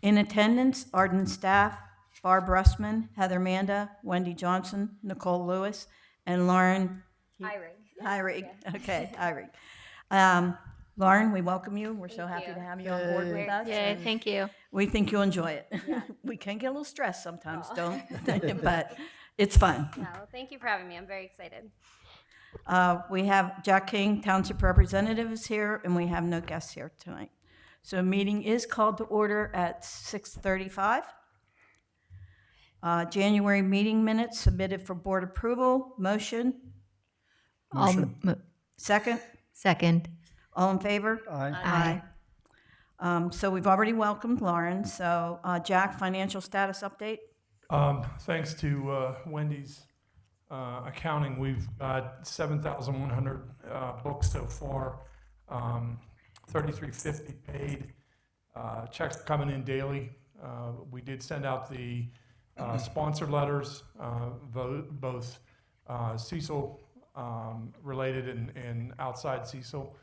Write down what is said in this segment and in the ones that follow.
In attendance, Arden staff, Barb Russman, Heather Manda, Wendy Johnson, Nicole Lewis, and Lauren Hyrig. Okay, Hyrig. Lauren, we welcome you. We're so happy to have you on board with us. Yay, and thank you. We think you'll enjoy it. Yeah. We can get a little stressed sometimes, don't? But it's fun. Yeah, well, thank you for having me. I'm very excited. We have Jack King, Township Representative, is here, and we have no guests here tonight. So meeting is called to order at 6:35. January meeting minutes submitted for board approval. Motion? Second? Second. All in favor? Aye. So we've already welcomed Lauren. So Jack, financial status update? Thanks to Wendy's accounting, we've got 7,100 books so far, 3,350 paid. Checks coming in daily. We did send out the sponsored letters, both Cecil related and outside Cecil.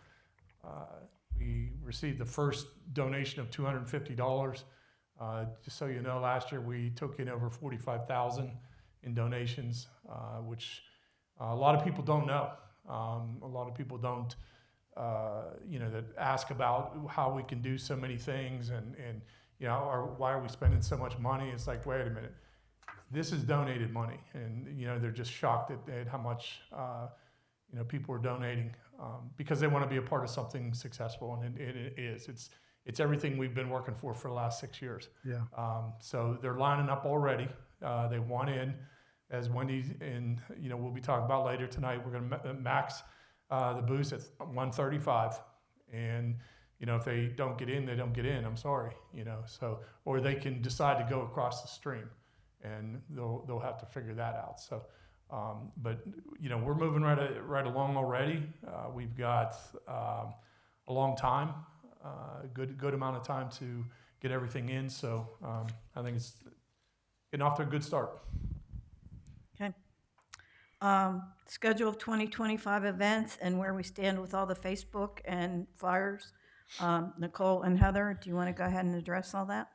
We received the first donation of $250. Just so you know, last year we took in over 45,000 in donations, which a lot of people don't know. A lot of people don't, that ask about how we can do so many things and or why are we spending so much money? It's like, wait a minute, this is donated money, and they're just shocked at how much people are donating because they want to be a part of something successful, and it is. It's everything we've been working for the last 6 years. Yeah. So they're lining up already. They want in, as Wendy and we'll be talking about later tonight. We're going to max the booths at 135, and if they don't get in, they don't get in. I'm sorry, So, or they can decide to go across the stream, and they'll have to figure that out. So, but we're moving right along already. We've got a long time. Good amount of time to get everything in, so I think it's getting off to a good start. Okay. Schedule of 2025 events and where we stand with all the Facebook and flyers. Nicole and Heather, do you want to go ahead and address all that?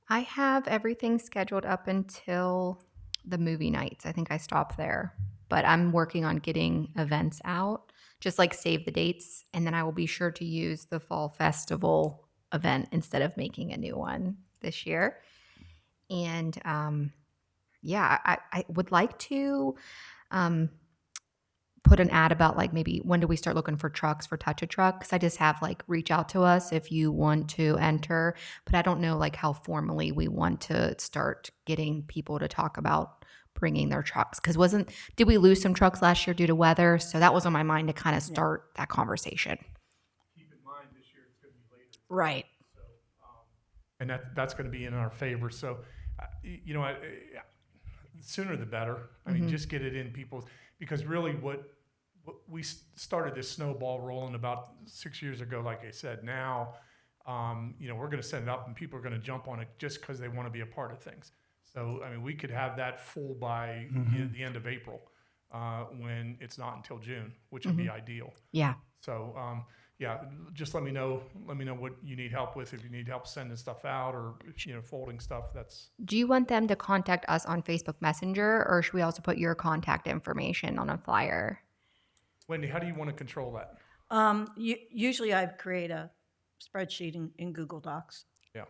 I have everything scheduled up until the movie nights. I think I stopped there, but I'm working on getting events out, just like save the dates, and then I will be sure to use the Fall Festival event instead of making a new one this year. And I would like to put an ad about like maybe when do we start looking for trucks for Touch a Truck, because I just have like reach out to us if you want to enter, but I don't know like how formally we want to start getting people to talk about bringing their trucks, because did we lose some trucks last year due to weather? So that was on my mind to kind of start that conversation. Keep in mind this year it's going to be later. Right. So, and that's going to be in our favor. So, sooner the better. I mean, just get it in people's, because really what we started this snowball rolling about 6 years ago, like I said. Now, we're going to set it up and people are going to jump on it just because they want to be a part of things. So, I mean, we could have that full by the end of April when it's not until June, which would be ideal. Yeah. So, just let me know what you need help with. If you need help sending stuff out or, folding stuff, that's. Do you want them to contact us on Facebook Messenger, or should we also put your contact information on a flyer? Wendy, how do you want to control that? Usually I create a spreadsheet in Google Docs. Yeah.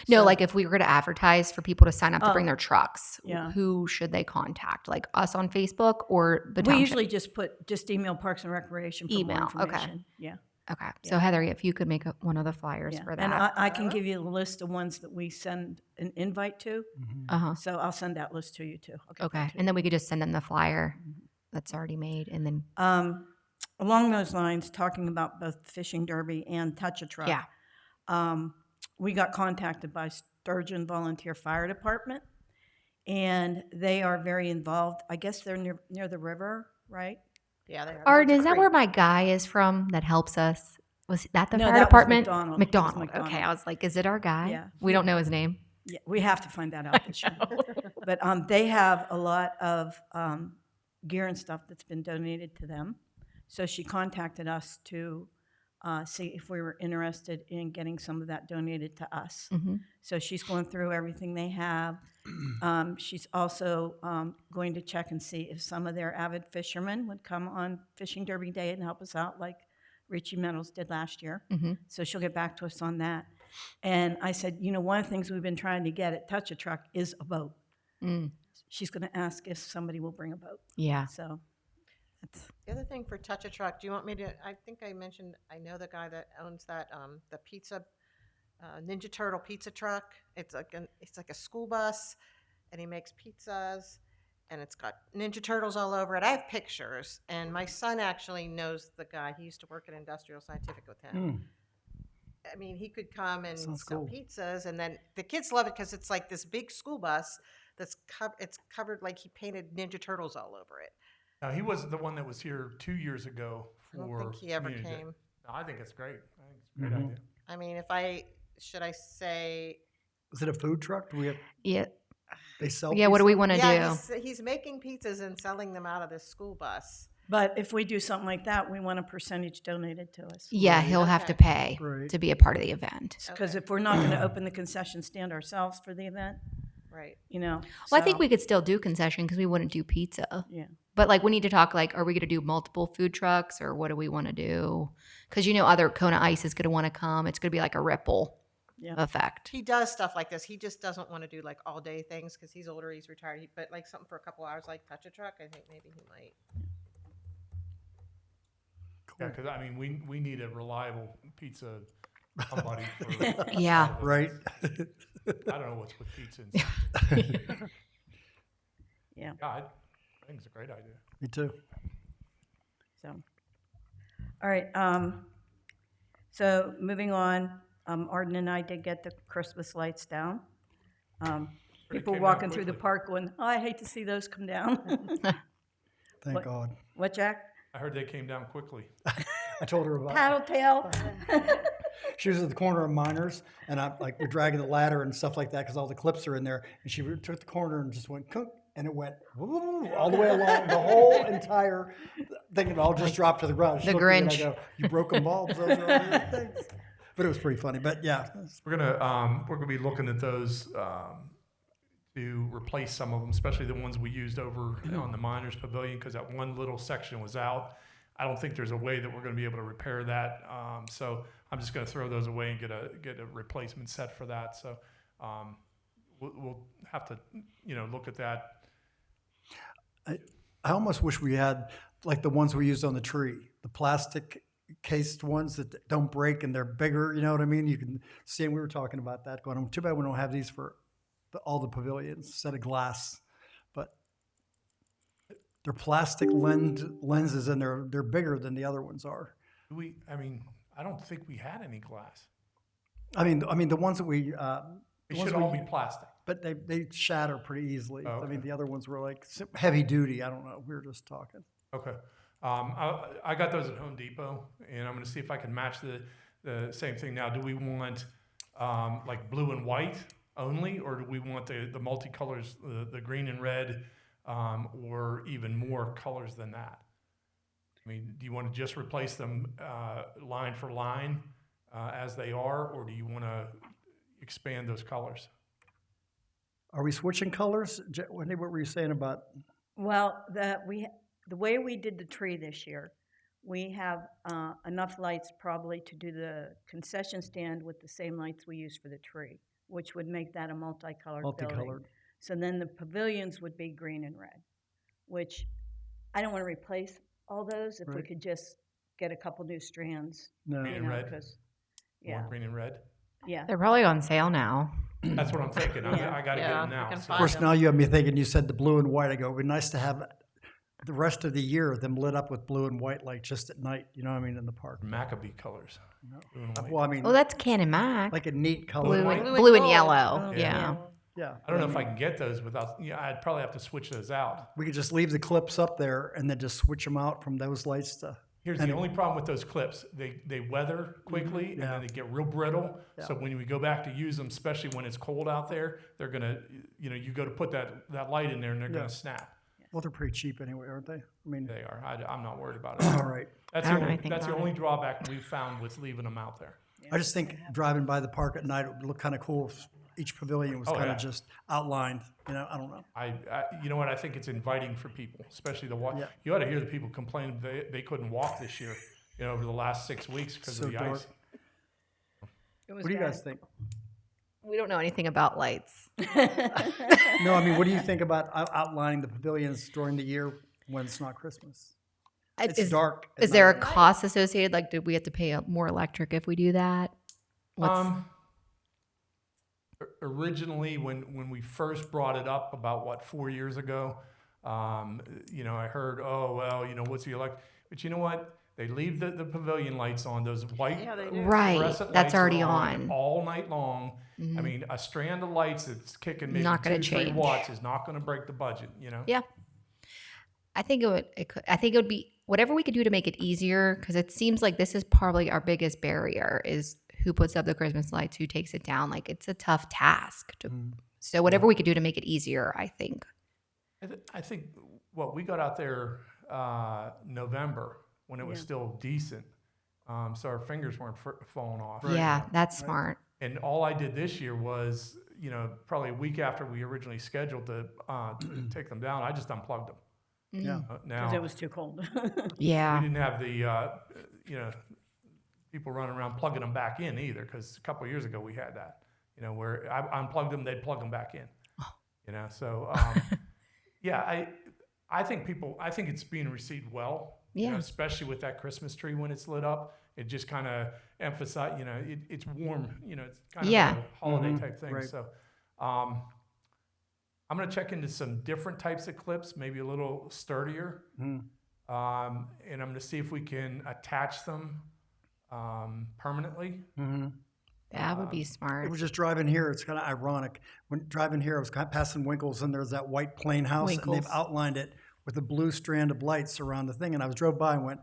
No, So- like if we were to advertise for people to sign up to bring their trucks, Yeah. who should they contact? Like us on Facebook or the We township? usually just email Parks and Recreation for Email, more okay. information. Yeah. Okay. So Heather, if you could make one of the flyers Yeah. for that. And I can give you a list of ones that we send an invite to. Uh-huh. So I'll send that list to you too. I'll get that Okay. to you. And then we could just send them the flyer that's already made, and then Along those lines, talking about both Fishing Derby and Touch a Truck. Yeah. We got contacted by Sturgeon Volunteer Fire Department, and they are very involved. I guess they're near the river, right? Yeah, they are. Arden, is that where my guy is from that helps us? Was that the No, fire that was department? McDonald. McDonald. It was McDonald. Okay. I was like, is it our guy? Yeah. We don't know his name. Yeah, we have to find that out this year. But they have a lot of gear and stuff that's been donated to them. So she contacted us to see if we were interested in getting some of that donated to us. Mm-hmm. So she's going through everything they have. She's also going to check and see if some of their avid fishermen would come on Fishing Derby Day and help us out, like Richie Meadows did last year. Mm-hmm. So she'll get back to us on that. And I said, you know, one of the things we've been trying to get at Touch a Truck is a boat. Mm. She's going to ask if somebody will bring a boat. Yeah. So that's, The other thing for Touch a Truck, do you want me to, I think I mentioned, I know the guy that owns that, the pizza, Ninja Turtle pizza truck. It's like a school bus, and he makes pizzas, and it's got Ninja Turtles all over it. I have pictures, and my son actually knows the guy. He used to work at Industrial Scientific with him. I mean, he could come and Sounds sell cool. pizzas, and then the kids love it because it's like this big school bus that's it's covered, like he painted Ninja Turtles all over it. Now, he was the one that was here 2 years ago I for. don't think he ever Community Day. came. No, I think it's great. I think it's a great idea. I mean, should I say? Is it a food truck? Do we have, Yeah. they sell? Yeah. What do we pizza? want to Yeah, do? he's making pizzas and selling them out of this school bus. but if we do something like that, we want a percentage donated to us. Yeah, he'll have to Okay. pay Right. to be a part of the event. Because Okay. if we're not going to open the concession stand ourselves for the event, Right. you know. Well, I think so, we could still do concession because we wouldn't do pizza. Yeah. But like, we need to talk like, are we going to do multiple food trucks or what do we want to do? Because other Kona Ice is going to want to come. It's going to be like a ripple Yeah. effect. He does stuff like this. He just doesn't want to do like all day things because he's older. He's retired. But like something for a couple hours, like Touch a Truck, I think maybe he might. Yeah, because I mean, we need a reliable pizza somebody for. Yeah. Right. I don't know what's with pizza. And stuff. Yeah. Yeah, I think it's a great idea. Me too. So, all right. So moving on, Arden and I did get the Christmas lights down. People came down walking through the quickly. park going, oh, I hate to see those come down. Thank What? God. What, Jack? I heard they came down quickly. I told her about it. Tattletale. She was at the corner of Miners, and I'm like, we're dragging the ladder and stuff like that because all the clips are in there. And she took the corner and just went, cook, and it went woo, all the way along the whole entire thing. It all just dropped to the ground. She The looked at me and I Grinch. go, you broken bulbs. Those are all your things. But it was pretty funny. But yeah, We're gonna be looking at those to replace some of them, especially the ones we used over on the Miners Pavilion, because that one little section was out. I don't think there's a way that we're going to be able to repair that. So I'm just going to throw those away and get a replacement set for that. So we'll have to look at that. I almost wish we had like the ones we used on the tree, the plastic cased ones that don't break and they're bigger. You know what I mean? You can see, and we were talking about that going on. Too bad we don't have these for all the pavilions instead of glass, but they're plastic lenses and they're bigger than the other ones are. I don't think we had any glass. I mean the ones that we, They should all be plastic. but they shatter pretty easily. Oh, I mean, okay. the other ones were like heavy duty. I don't know. We were just talking. Okay. I got those at Home Depot, and I'm going to see if I can match the same thing. Now, do we want like blue and white only, or do we want the multicolors, the green and red, or even more colors than that? I mean, do you want to just replace them line for line as they are, or do you want to expand those colors? Are we switching colors? Wendy, what were you saying about? Well, the way we did the tree this year, we have enough lights probably to do the concession stand with the same lights we use for the tree, which would make that a multicolored building. Multicolored. So then the pavilions would be green and red, which I don't want to replace all those if we Right. could just get a couple new strands. No. Green and red? 'Cause- More yeah, green and red? yeah. They're probably on sale now. That's what I'm thinking. I got to get Yeah, them you now. can So- Of find course, them. now you have me thinking. You said the blue and white. I go, it'd be nice to have the rest of the year them lit up with blue and white, like just at night. You know what I mean, in the park. Maccabee colors. Blue and white. Well, I mean, Well, that's Ken and Mac. like a neat color. blue, white. and, Blue and blue and gold. yellow. Oh, Yeah. Yeah. I don't know if I can get those without. I'd probably have to switch those out. We could just leave the clips up there and then just switch them out from those lights to. Here's the only problem with those clips: they weather quickly and Yeah. then they get real brittle. Yeah. So when we go back to use them, especially when it's cold out there, they're gonna, you go to put that light in there and they're Yeah. gonna snap. Well, they're pretty cheap anyway, aren't they? I mean, They are. I'm not worried about it. all right. That's I the don't know only, anything that's the about only it. drawback we've found with leaving them out there. I just think driving by the park at night, it would look kind of cool if each pavilion was Oh, kind yeah. of just outlined, you know, I don't know. You know what? I think it's inviting for people, especially the walk. Yeah. You ought to hear the people complain they couldn't walk this year, over the last 6 weeks because So of the dark. ice. What do you guys think? We don't know anything about lights. No, I mean, what do you think about outlining the pavilions during the year when it's not Christmas? It's dark. at Is there a night. cost associated? Like, did we have to pay more electric if we do that? Originally, when we first brought it up about 4 years ago, I heard, oh well, what's the elect? But you know what? They leave the pavilion lights on. Those white Yeah, they do. Right, fluorescent that's lights are already on. all night long. I mean, a strand of lights that's kicking maybe Not gonna 2-3 change. watts is not going to break the budget. Yeah. I think it would. I think it would be whatever we could do to make it easier, because it seems like this is probably our biggest barrier is who puts up the Christmas lights, who takes it down. Like, it's a tough task. So whatever we could do to make it easier, I think. I think we got out there November when it was still decent, so our fingers weren't falling off. Yeah, that's smart. And all I did this year was, probably a week after we originally scheduled to take them down, I just unplugged them. Yeah. Now Because it was too cold. Yeah. we didn't have the people running around plugging them back in either, because a couple of years ago we had that. Where I unplugged them, they'd plug them back in. So yeah, I think it's being received well. Yeah. Especially with that Christmas tree when it's lit up, it just kind of emphasizes, it's warm, it's kind of Yeah. a holiday type thing. Right. So, I'm going to check into some different types of clips, maybe a little sturdier. And I'm going to see if we can attach them permanently. That would be It smart. was just driving here. It's kind of ironic. When driving here, I was kind of passing Winkles, and there's that white plain house, and they've Winkles. outlined it with a blue strand of lights around the thing. And I drove by and went,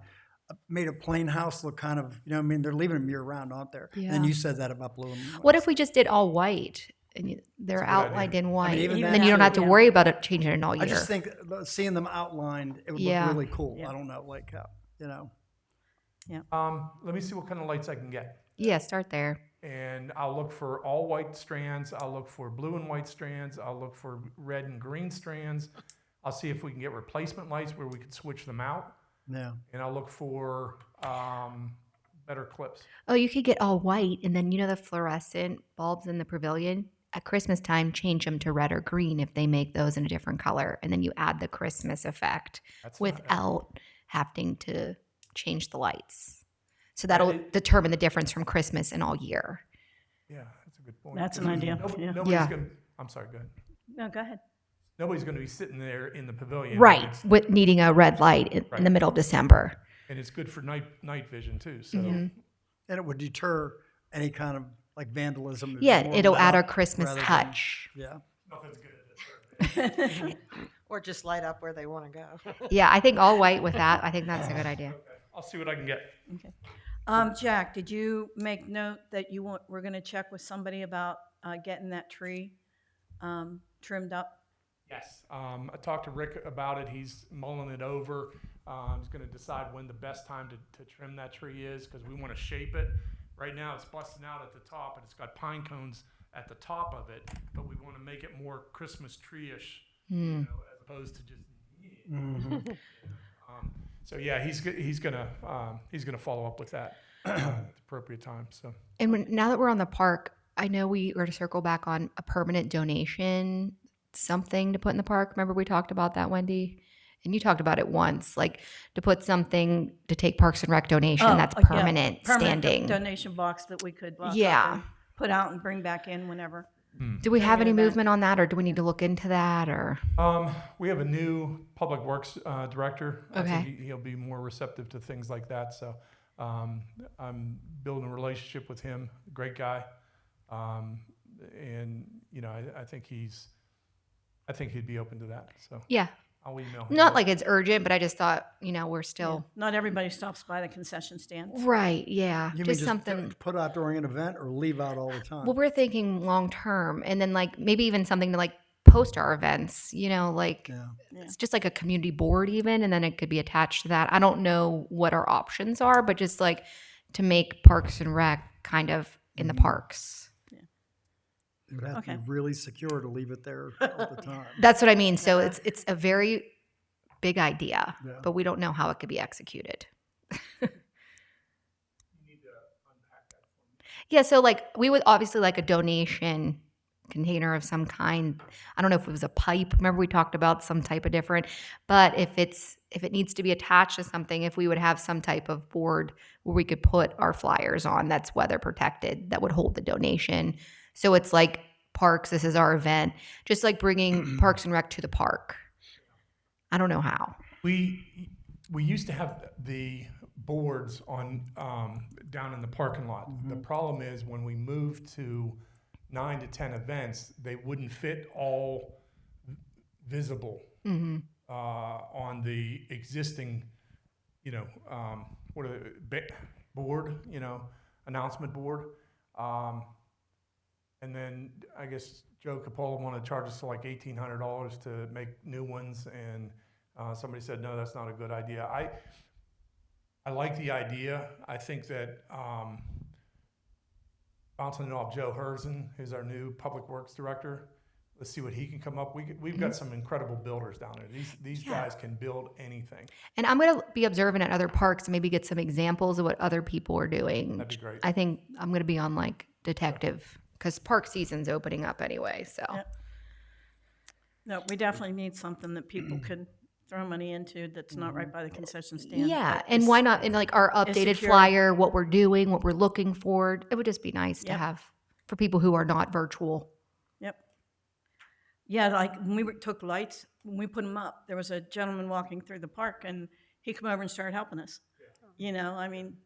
made a plain house look kind of, I mean, they're leaving them year round, aren't they? Yeah. And you said that about blue and white. What if we just did all white and they're That's a good outlined idea. in white? even then that you don't too, have to yeah. worry about it changing it all year. I just think seeing them outlined, it would Yeah. look really cool. Yeah. I don't know, like, Let me see what kind of lights I can get. Yeah, start there. And I'll look for all white strands. I'll look for blue and white strands. I'll look for red and green strands. I'll see if we can get replacement lights where we can switch them out. yeah. And I'll look for better clips. Oh, you could get all white, and then the fluorescent bulbs in the pavilion at Christmas time, change them to red or green if they make those in a different color, and then you add the Christmas effect That's without having to change the lights. So that'll it- determine the difference from Christmas and all year. Yeah, that's a good point. That's an idea, yeah. Nobody's Yeah. gonna. I'm sorry. Go ahead. No, go ahead. Nobody's going to be sitting there in the pavilion. Right, It's- with needing a red light in Right. the middle of December. And it's good for night vision too. So And it would deter any kind of like vandalism. It'd be Yeah, more it'll lit add our up Christmas rather than- touch. Yeah. nothing's good at this. Or just light up where they want to go. Yeah, I think all white with that. I think that's a good idea. I'll see what I can get. Jack, did you make note that we're going to check with somebody about getting that tree trimmed up? Yes. I talked to Rick about it. He's mulling it over. He's going to decide when the best time to trim that tree is, because we want to shape it. Right now it's busting out at the top, and it's got pine cones at the top of it, but we want to make it more Christmas tree-ish, as opposed to just. So yeah, he's gonna follow up with that at the appropriate time. So And now that we're on the park, I know we were to circle back on a permanent donation, something to put in the park. Remember we talked about that, Wendy? And you talked about it once, like to put something to take Parks and Rec donation that's yeah, permanent, standing. donation box that we could lock up Yeah. and put out and bring back in whenever. Do we have any Bring it back. movement on that, or do we need to look into that? Or we have a new public works director. I think Okay. he'll be more receptive to things like that. So I'm building a relationship with him. Great guy, and I think he'd be open to that. So yeah, I'll email him. not like it's urgent, but I just thought we're still Not everybody stops by the concession stand. right. Yeah, You mean just just something. put out during an event or leave out all the time? Well, we're thinking long term, and then like maybe even something to like post our events. Like Yeah. it's just like a community board even, and then it could be attached to that. I don't know what our options are, but just like to make Parks and Rec kind of in the parks. It would have to Okay. be really secure to leave it there all the time. That's what I mean. So it's a very big idea, Yeah. but we don't know how it could be executed. Yeah, so like we would obviously like a donation container of some kind. I don't know if it was a pipe. Remember we talked about some type of different, but if it needs to be attached to something, if we would have some type of board where we could put our flyers on that's weather protected that would hold the donation. So it's like parks, this is our event, just like bringing Parks and Rec to the park. I don't know how. We used to have the boards on down in the parking lot. The problem is when we moved to 9 to 10 events, they wouldn't fit all visible on the existing, board, announcement board. And then I guess Joe Capola wanted to charge us like $1,800 to make new ones, and somebody said, no, that's not a good idea. I like the idea. I think that bouncing it off Joe Herzen, who's our new public works director, let's see what he can come up. We've got some incredible builders down there. These guys can build anything. And I'm going to be observant at other parks and maybe get some examples of what other people are doing. That'd be great. I think I'm going to be on like detective because park season's opening up anyway. So Yep. No, we definitely need something that people could throw money into that's not right by the concession stand. yeah, that and is- why not in like our updated secure. flyer, what we're doing, what we're looking for. It would just be nice to Yep. have for people who are not virtual. Yep. Yeah, like when we took lights, when we put them up, there was a gentleman walking through the park, and he came over and started helping us. I mean,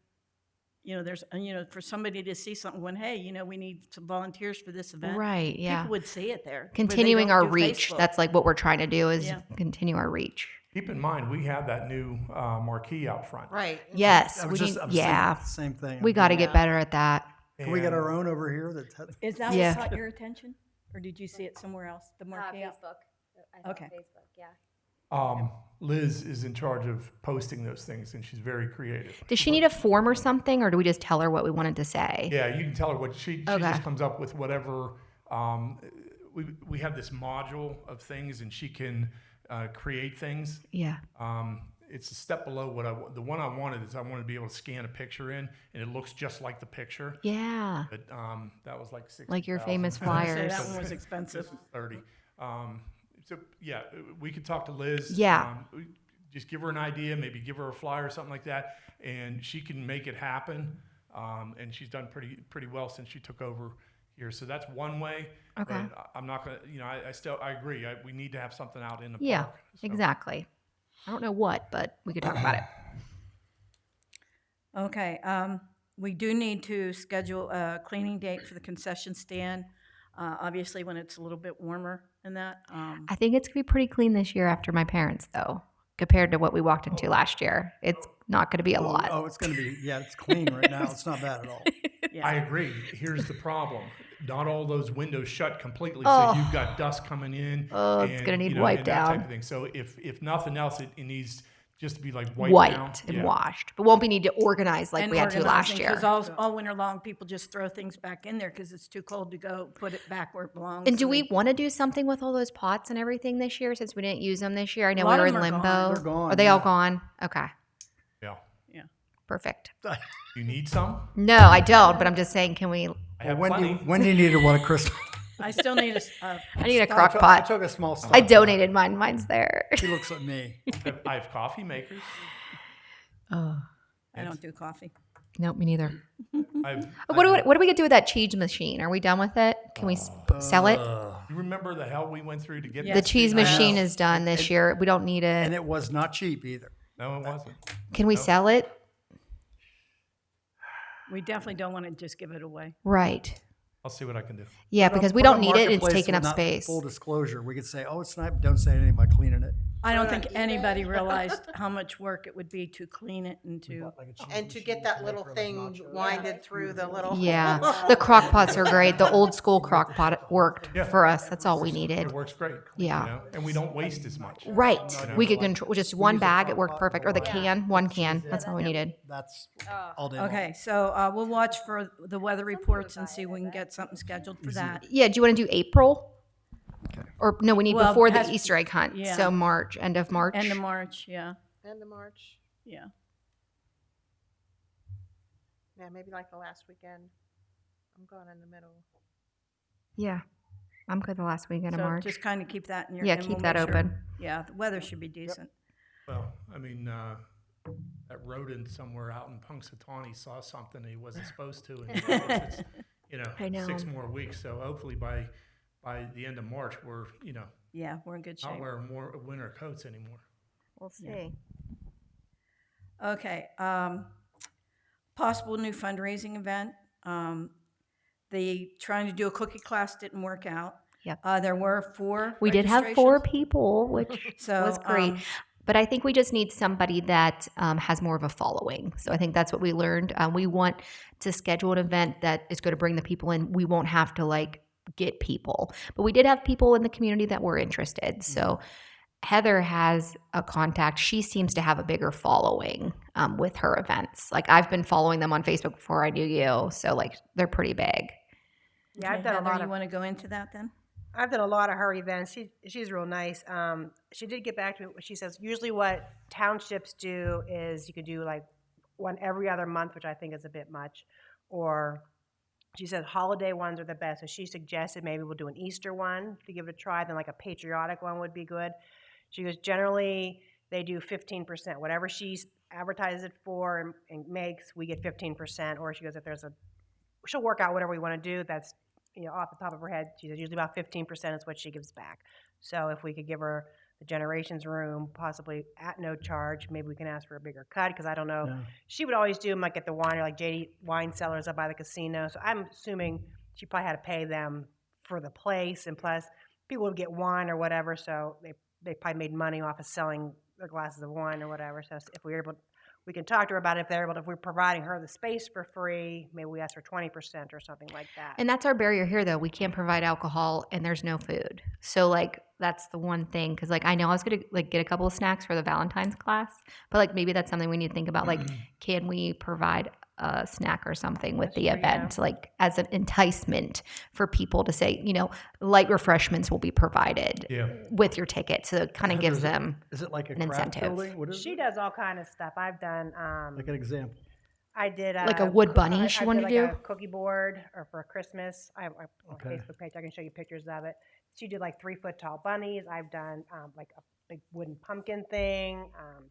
there's, for somebody to see something when, hey, we need some volunteers for this event. Right, yeah. People would see it there. where they Continuing don't our do reach. Facebook. That's like what we're trying to do is Yeah. continue our reach. Keep in mind, we have that new marquee out front. Right. Yes, I we was just, need, I was thinking yeah. the same thing. We got to Yeah. get better at that. Can we get And our own over here? Is that Yeah. what caught your attention? Or did you see it somewhere else? The marquee out? Facebook. I saw Okay. Facebook, yeah. Liz is in charge of posting those things, and she's very creative. Does she need a form or something, or do we just tell her what we wanted to say? Yeah, you can tell her what she Okay. just comes up with whatever. We have this module of things, and she can create things. Yeah. It's a step below what the one I wanted is I wanted to be able to scan a picture in, and it looks just like the picture. Yeah. But that was like 60. Like your famous Say flyers. that one was expensive. This is 30. So yeah, we could talk to Liz. Yeah. Just give her an idea, maybe give her a flyer or something like that, and she can make it happen. And she's done pretty well since she took over here. So that's one way. Okay. But I'm not gonna, I agree. We need to have something out in the Yeah, park. So. exactly. I don't know what, but we could talk about it. Okay, we do need to schedule a cleaning date for the concession stand, obviously when it's a little bit warmer than that. I think it's going to be pretty clean this year after my parents, though, compared to what we walked into last year. It's not going to be a lot. Oh, it's going to be, it's clean right now. It's not bad at all. Yeah. I agree. Here's the problem. Not all those windows shut completely, Oh. so you've got dust coming in. Oh, it's gonna need wiped and that down. type of thing. So if nothing else, it needs just to be like wiped down. Wiped and Yeah. washed, but won't be need to organize like And we had to last year. Because all winter long, people just throw things back in there because it's too cold to go put it back where it belongs. And do so we they- want to do something with all those pots and everything this year since we didn't use them this year? I know lot we were of in them are limbo. gone. They're gone, Are they all yeah. gone? Okay, Yeah. perfect. You need some? No, I don't, but I'm just saying, can we? I have Wendy, plenty. Wendy needed one at Christmas. I still need I need a I crock took- I pot. took a small stock. I donated mine. Mine's there. She looks at me. I have coffee makers. Oh, I don't do coffee. nope, me neither. I've, What do we get to do with that cheese machine? Are we done with it? Can we sell it? you remember the hell we went through to get Yes. The this cheese thing? machine is done this year. We don't need And it. it was not cheap either. No, it wasn't. Can we sell it? We definitely don't want to just give it away. Right. I'll see what I can do. Yeah, Put because on- we put don't on need it. It's Marketplace taking with up not space. Full disclosure, we could say, oh, it's not, don't say anything about cleaning it. I don't think anybody realized how much work it would be to clean it and to. And to get that little thing winded through the little. Yeah, the crock pots are great. The old school crock pot worked Yeah. for us. That's all we needed. It works great. Yeah. You know, and we don't waste as much. Right. know, We could like- control just one bag. It worked perfect. Or the can, one can. That's all we needed. That's Oh. all day long. Okay, so we'll watch for the weather reports and see if we can get something scheduled for that. Yeah. Do you want to do April? Or no, we need Well, before it the has- Easter egg hunt. yeah. So March, end of March. End of March, yeah, End of March. yeah. Yeah, maybe like the last weekend. I'm going in the middle. Yeah. I'm good the last weekend of So March. just kind of keep that in your. Yeah, and keep we'll that make sure- open. Yeah, the weather should be decent. Well, I mean, that rodent somewhere out in Punxsutawney saw something he wasn't supposed to, and it's, I know. 6 more weeks. So hopefully by the end of March, we're Yeah, we're in good not shape. wearing more winter coats anymore. We'll see. Okay, possible new fundraising event. The trying to do a cookie class didn't work out. Yep. There were 4. We did have 4 registrations. people, which So, was great. But I think we just need somebody that has more of a following. So I think that's what we learned. We want to schedule an event that is going to bring the people in. We won't have to like get people. But we did have people in the community that were interested. So Heather has a contact. She seems to have a bigger following with her events. Like I've been following them on Facebook before I knew you. So like they're pretty big. Yeah, I've Okay, done a Heather, lot you of. want to go into that then? I've done a lot of her events. She's real nice. She did get back to me. She says usually what townships do is you could do like one every other month, which I think is a bit much. Or she said holiday ones are the best. So she suggested maybe we'll do an Easter one to give it a try. Then like a patriotic one would be good. She goes generally they do 15%. Whatever she advertises it for and makes, we get 15%. Or she goes if there's she'll work out whatever we want to do. That's off the top of her head, she says usually about 15% is what she gives back. So if we could give her the Generations room, possibly at no charge, maybe we can ask for a bigger cut because I don't know. Yeah. She would always do them like at the winery, like JD Wine Cellars up by the casino. So I'm assuming she probably had to pay them for the place, and plus people would get wine or whatever, so they probably made money off of selling their glasses of wine or whatever. So if we were able, we can talk to her about it if we're providing her the space for free, maybe we ask for 20% or something like that. And that's our barrier here, though. We can't provide alcohol and there's no food. So, like, that's the one thing. Because, like, I know I was going to, like, get a couple of snacks for the Valentine's class. But, like, maybe that's something we need to think about. Like, can we provide a snack or something with the event? Like, as an enticement for people to say, light refreshments will be provided with your ticket. So it kind of gives them Is it like a an craft incentive. building? What is She it? does all kind of stuff. I've done. Like an example. I did Like a wood bunny she I wanted did to like do? a cookie board or for Christmas. I have a Okay. Facebook page. I can show you pictures of it. She did like 3-foot tall bunnies. I've done like a big wooden pumpkin thing.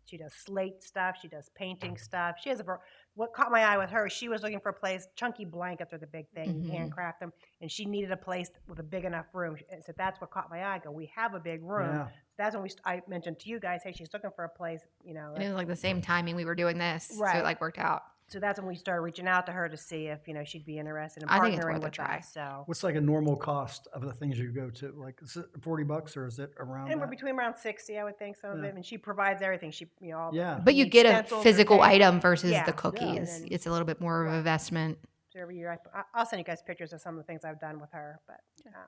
She does slate stuff. She does painting stuff. She has what caught my eye with her, she was looking for a place. Chunky blankets are the big thing. You handcraft them, and she needed a place with a big enough room. And so that's what caught my eye. I go, we have a big room. Yeah. That's when I mentioned to you guys, hey, she's looking for a place. And it was like the same timing we were doing this. So Right. it like worked out. So that's when we started reaching out to her to see if she'd be interested in I think it's partnering worth a with try. us. So What's like a normal cost of the things you go to? Like, is it $40 or is it around and we're that? between around 60, I would think, some of Yeah. it. And she provides everything. She, all Yeah. But you the get a stencils, physical the tape. item versus Yeah. the cookies. And then- It's a little bit more of an investment. So every year, I'll send you guys pictures of some of the things I've done with her. But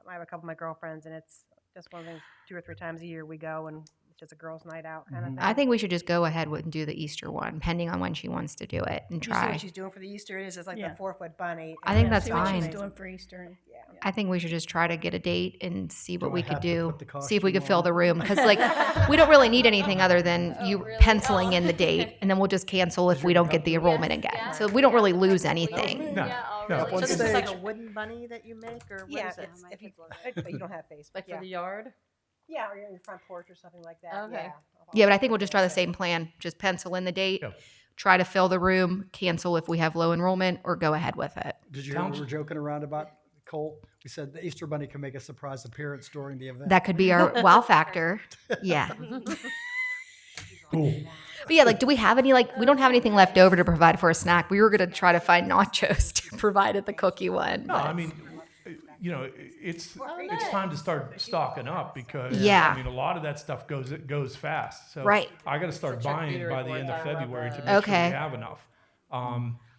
I have a couple of my girlfriends, and it's just one of the things. 2 or 3 times a year we go, and it's just a girls' night out kind of thing. I think we should just go ahead and do the Easter one, depending on when she wants to do it and You see try. what she's doing for the Easter? It is like Yeah. the 4-foot bunny. I think and that's See what she's fine. doing for Easter. I think we should just try to get a date and see what Do we I could have to do. put the See if we could costume fill on? the room. Because, like, we don't really need anything other than you really? penciling in the date, and then we'll just cancel if we don't get the enrollment again. yeah. So we don't really lose anything. No, Yeah, oh, no. really? So On this is like a stage. wooden bunny that you make, or what Yeah, is it? it's, My if you, kids love it. but you don't have Facebook. Like yeah. for the yard? Yeah, or your front porch or something like that. Okay. Yeah. Yeah, but I think we'll just try the same plan. Just pencil in the date, Yep. try to fill the room, cancel if we have low enrollment, or go ahead with it. Did you hear we were joking around about Cole? We said the Easter Bunny can make a surprise appearance during the event. That could be our wow factor. Yeah. Cool. But yeah, like, do we have any, like, we don't have anything left over to provide for a snack. We were going to try to find nachos to provide at the cookie one. No, but- I mean, it's time to start stocking up because Yeah. I mean a lot of that stuff goes fast. So Right. I got to start check buying beauty by the reports. end of I love February to those. make sure Okay. we have enough.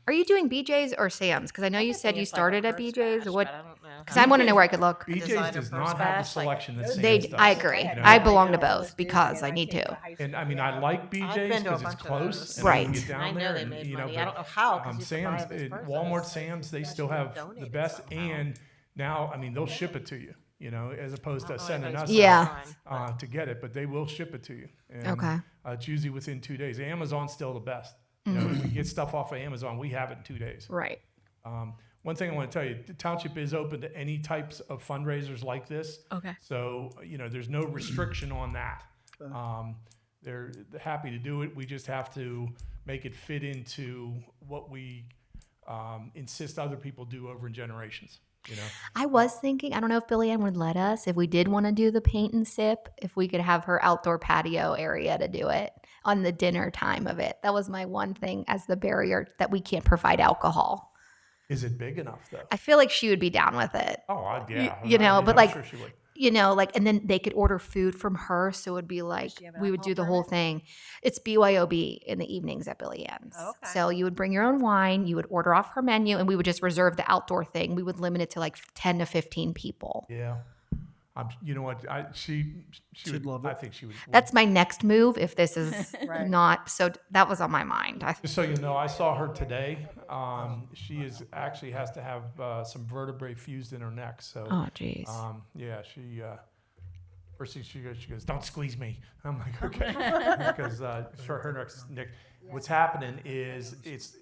Are you doing BJ's or Sam's? Because I know you said you started at BJ's. Or what? I don't know. Because I want to know where I could look. BJ's designer does purse not have the bash, like- selection that Sam's They, does. I agree. You know? I belong to both because I need to. And I mean, I like BJ's been to a because it's bunch of close, those. and I can Right. get down I know there. they and, made you know, money. but, I don't know how, 'cause you have to buy Sam's, them as purses. Walmart, Sam's, they still have the donated best, somehow. and now, I mean, they'll ship it to you. You know, as opposed to sending us Yeah. out, to get it, but they will ship it to you. And, Okay. it's usually within 2 days. Amazon's still the best. You know, if we get stuff off of Amazon, we have it in 2 days. Right. One thing I want to tell you, the township is open to any types of fundraisers like this. Okay. So, you know, there's no restriction on that. They're happy to do it. We just have to make it fit into what we insist other people do over in generations, you know? I was thinking, I don't know if Billy Ann would let us, if we did want to do the paint and sip, if we could have her outdoor patio area to do it on the dinner time of it. That was my one thing as the barrier that we can't provide alcohol. Is it big enough though? I feel like she would be down with it. Yeah. You know, but I'm like, sure she would. you know, like, and then they could order food from her. So it would be like, she have an we would do the whole thing. It's BYOB in the evenings at Billy Ann's. Okay. So you would bring your own wine, you would order off her menu, and we would just reserve the outdoor thing. We would limit it to like 10 to 15 people. Yeah. You know what? She She'd would love it. I think she would. That's my next move if this is Right. not. So that was on my mind. Just so you know, I saw her today. She is actually has to have some vertebrae fused in her neck. So, Oh, geez. yeah, first thing she goes, "Don't squeeze me." I'm like, okay, because her neck's nick. What's happening is it's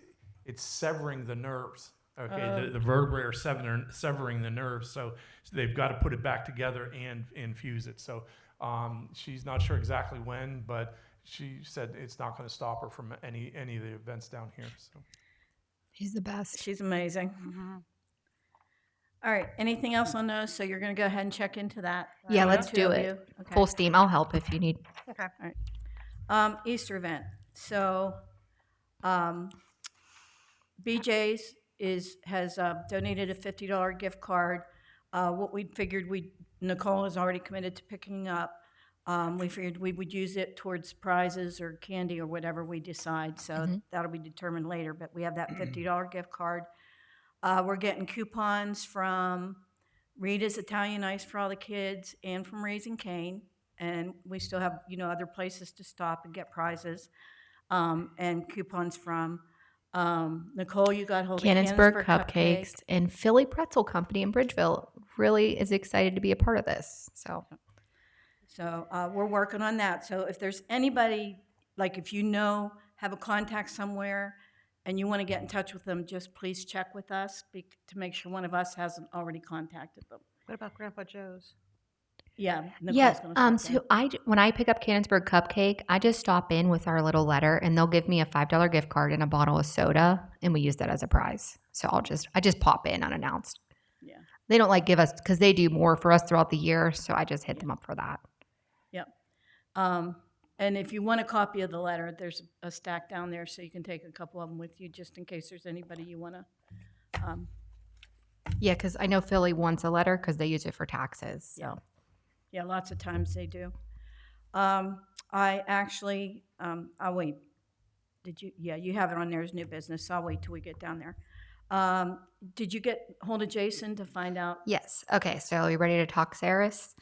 severing the nerves. Okay, the vertebrae are severing the nerves, so they've got to put it back together and fuse it. So she's not sure exactly when, but she said it's not going to stop her from any of the events down here. So He's the best. She's amazing. All right. Anything else on those? So you're going to go ahead and check into that. Yeah, Two let's do of it. you. Okay. Full steam. I'll help if you need. Okay. Easter event. So BJ's has donated a $50 gift card. What we figured Nicole has already committed to picking up. We figured we would use it towards prizes or candy or whatever we decide. So that'll be determined later. But we have that $50 gift card. We're getting coupons from Rita's Italian Ice for all the kids and from Raising Cane. And we still have, other places to stop and get prizes. And coupons from Nicole, you got hold of Cannonsburg Cupcakes and Philly Pretzel Company in Bridgeville really is excited to be a part of this. So we're working on that. So if there's anybody, like if have a contact somewhere and you want to get in touch with them, just please check with us to make sure one of us hasn't already contacted them. What about Grandpa Joe's? Yeah. Nicole's yeah, gonna stop there. when I pick up Cannonsburg Cupcake, I just stop in with our little letter and they'll give me a $5 gift card and a bottle of soda and we use that as a prize. So I just pop in unannounced. Yeah. They don't give us because they do more for us throughout the year, so I just hit them up for that. Yep. And if you want a copy of the letter, there's a stack down there, so you can take a couple of them with you, just in case there's anybody you want to. Yeah, because I know Philly wants a letter because they use it for taxes. So. Yeah, lots of times they do. I actually, I'll wait. Did you? Yeah, you have it on there as new business, so I'll wait till we get down there. Did you get hold of Jason to find out? Yes. Okay, so you ready to talk Saris?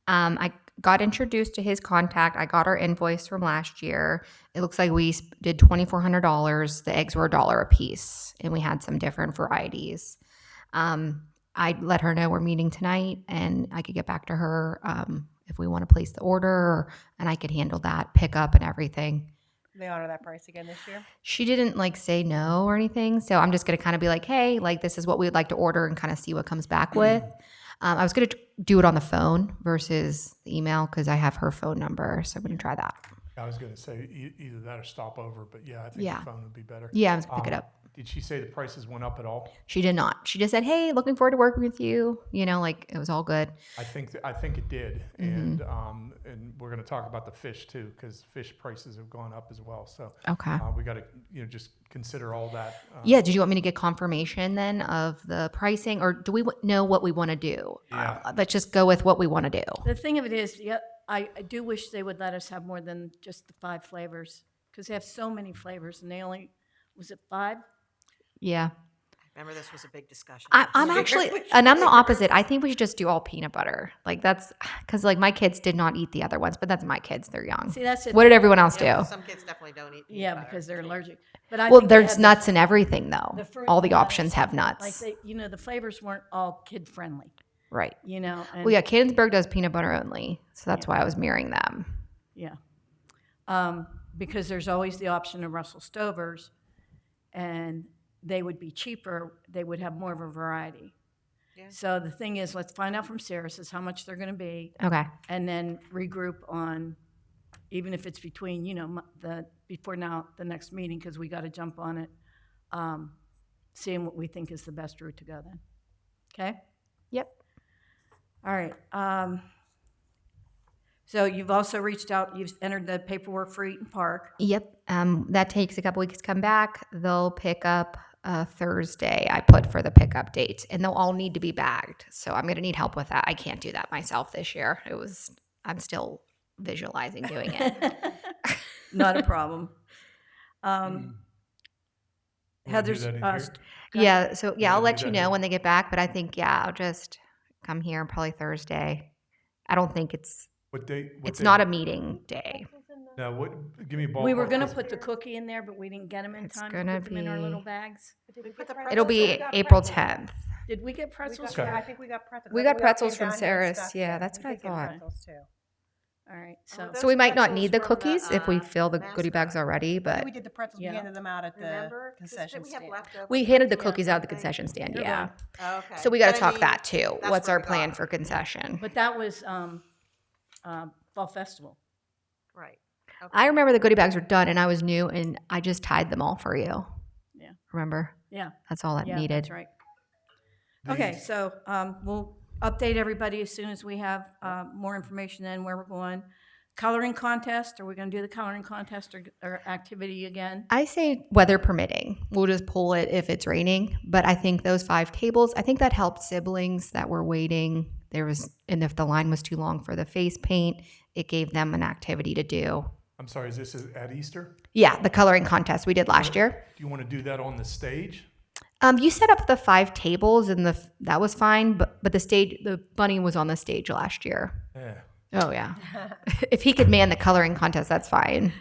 I got introduced to his contact. I got our invoice from last year. It looks like we did $2,400. The eggs were $1 a piece, and we had some different varieties. I let her know we're meeting tonight, and I could get back to her if we want to place the order, and I could handle that pickup and everything. They honor that price again this year? She didn't say no or anything, so I'm just going to kind of be like, hey, this is what we'd like to order and kind of see what comes back with. I was going to do it on the phone versus the email because I have her phone number, so I'm going to try that. I was going to say either that or stop over, but yeah, I think Yeah. the phone would be better. Yeah, I'm just going to pick it up. Did she say the prices went up at all? She did not. She just said, "Hey, looking forward to working with you." You know, like it was all good. I think it did, and we're going to talk about the fish too, because fish prices have gone up as well. So Okay. we got to just consider all that. Yeah. Did you want me to get confirmation then of the pricing, or do we know what we want to do? Yeah. Let's just go with what we want to do. The thing of it is, yeah, I do wish they would let us have more than just the 5 flavors, because they have so many flavors, and they only, was it 5? Yeah. Remember, this was a big discussion. I'm actually, and I'm the opposite. I think we should just do all peanut butter. Like that's because like my kids did not eat the other ones, but that's my kids. They're young. See, that's it. What did everyone else Yeah, do? well, some kids definitely don't eat peanut Yeah, butter. because they're allergic. But I Well, think they there's had nuts in everything though. the fruit All the nuts, options have Like nuts. they, the flavors weren't all kid friendly, Right. And Well, yeah, Cadensburg does peanut butter only. So that's why I was mirroring them. yeah. Because there's always the option of Russell Stovers, and they would be cheaper. They would have more of a variety. Yeah. So the thing is, let's find out from Sarah's how much they're going to be, Okay. and then regroup on, even if it's between, before now, the next meeting, because we got to jump on it, seeing what we think is the best route to go then. Okay? Yep. All right. So you've also reached out, you've entered the paperwork for Eaton Park. Yep. That takes a couple weeks to come back. They'll pick up Thursday. I put for the pickup date, and they'll all need to be bagged. So I'm going to need help with that. I can't do that myself this year. I'm still visualizing doing it. Not a problem. Wanna do Heather's, that in here? Yeah. So yeah, I'll do let you that know here. when they get back. But I think I'll just come here probably Thursday. I don't think it's What date? it's not a meeting day. No, give me a ballpark. we were going to 'cause put the cookie in there, but we didn't get them in It's time to gonna put them in our be- little bags. We put the It'll pretzels be in. April 10th. Did we get pretzels? Okay. I think we got pretzels. We I got think all pretzels came from down here and Sarah's. stuff. Yeah, that's what I we did get thought. pretzels, too. All right. Oh, So, those So we might not pretzels need the from the, cookies if we fill the goodie bags mascot. already, but We did the pretzels. Yeah. We handed them out at the Remember? 'Cause concession didn't we have stand. leftovers we handed the from cookies out at the thing? concession stand. They're Yeah. Oh, okay. So we got to But I talk mean, that too. that's What's where our we plan got for concession? but that was Fall Festival. Right. Okay. I remember the goodie bags were done and I was new and I just tied them all for you. Yeah. Remember? Yeah. That's all that Yeah, needed. that's right. Okay, so we'll update everybody as soon as we have more information on where we're going. Coloring contest, are we going to do the coloring contest or activity again? I say weather permitting. We'll just pull it if it's raining. But I think those 5 tables, I think that helped siblings that were waiting. And if the line was too long for the face paint, it gave them an activity to do. I'm sorry, is this at Easter? Yeah, the coloring contest we did last year. Do you want to do that on the stage? You set up the 5 tables and that was fine, but the bunny was on the stage last year. Yeah. Oh yeah. If he could man the coloring contest, that's fine.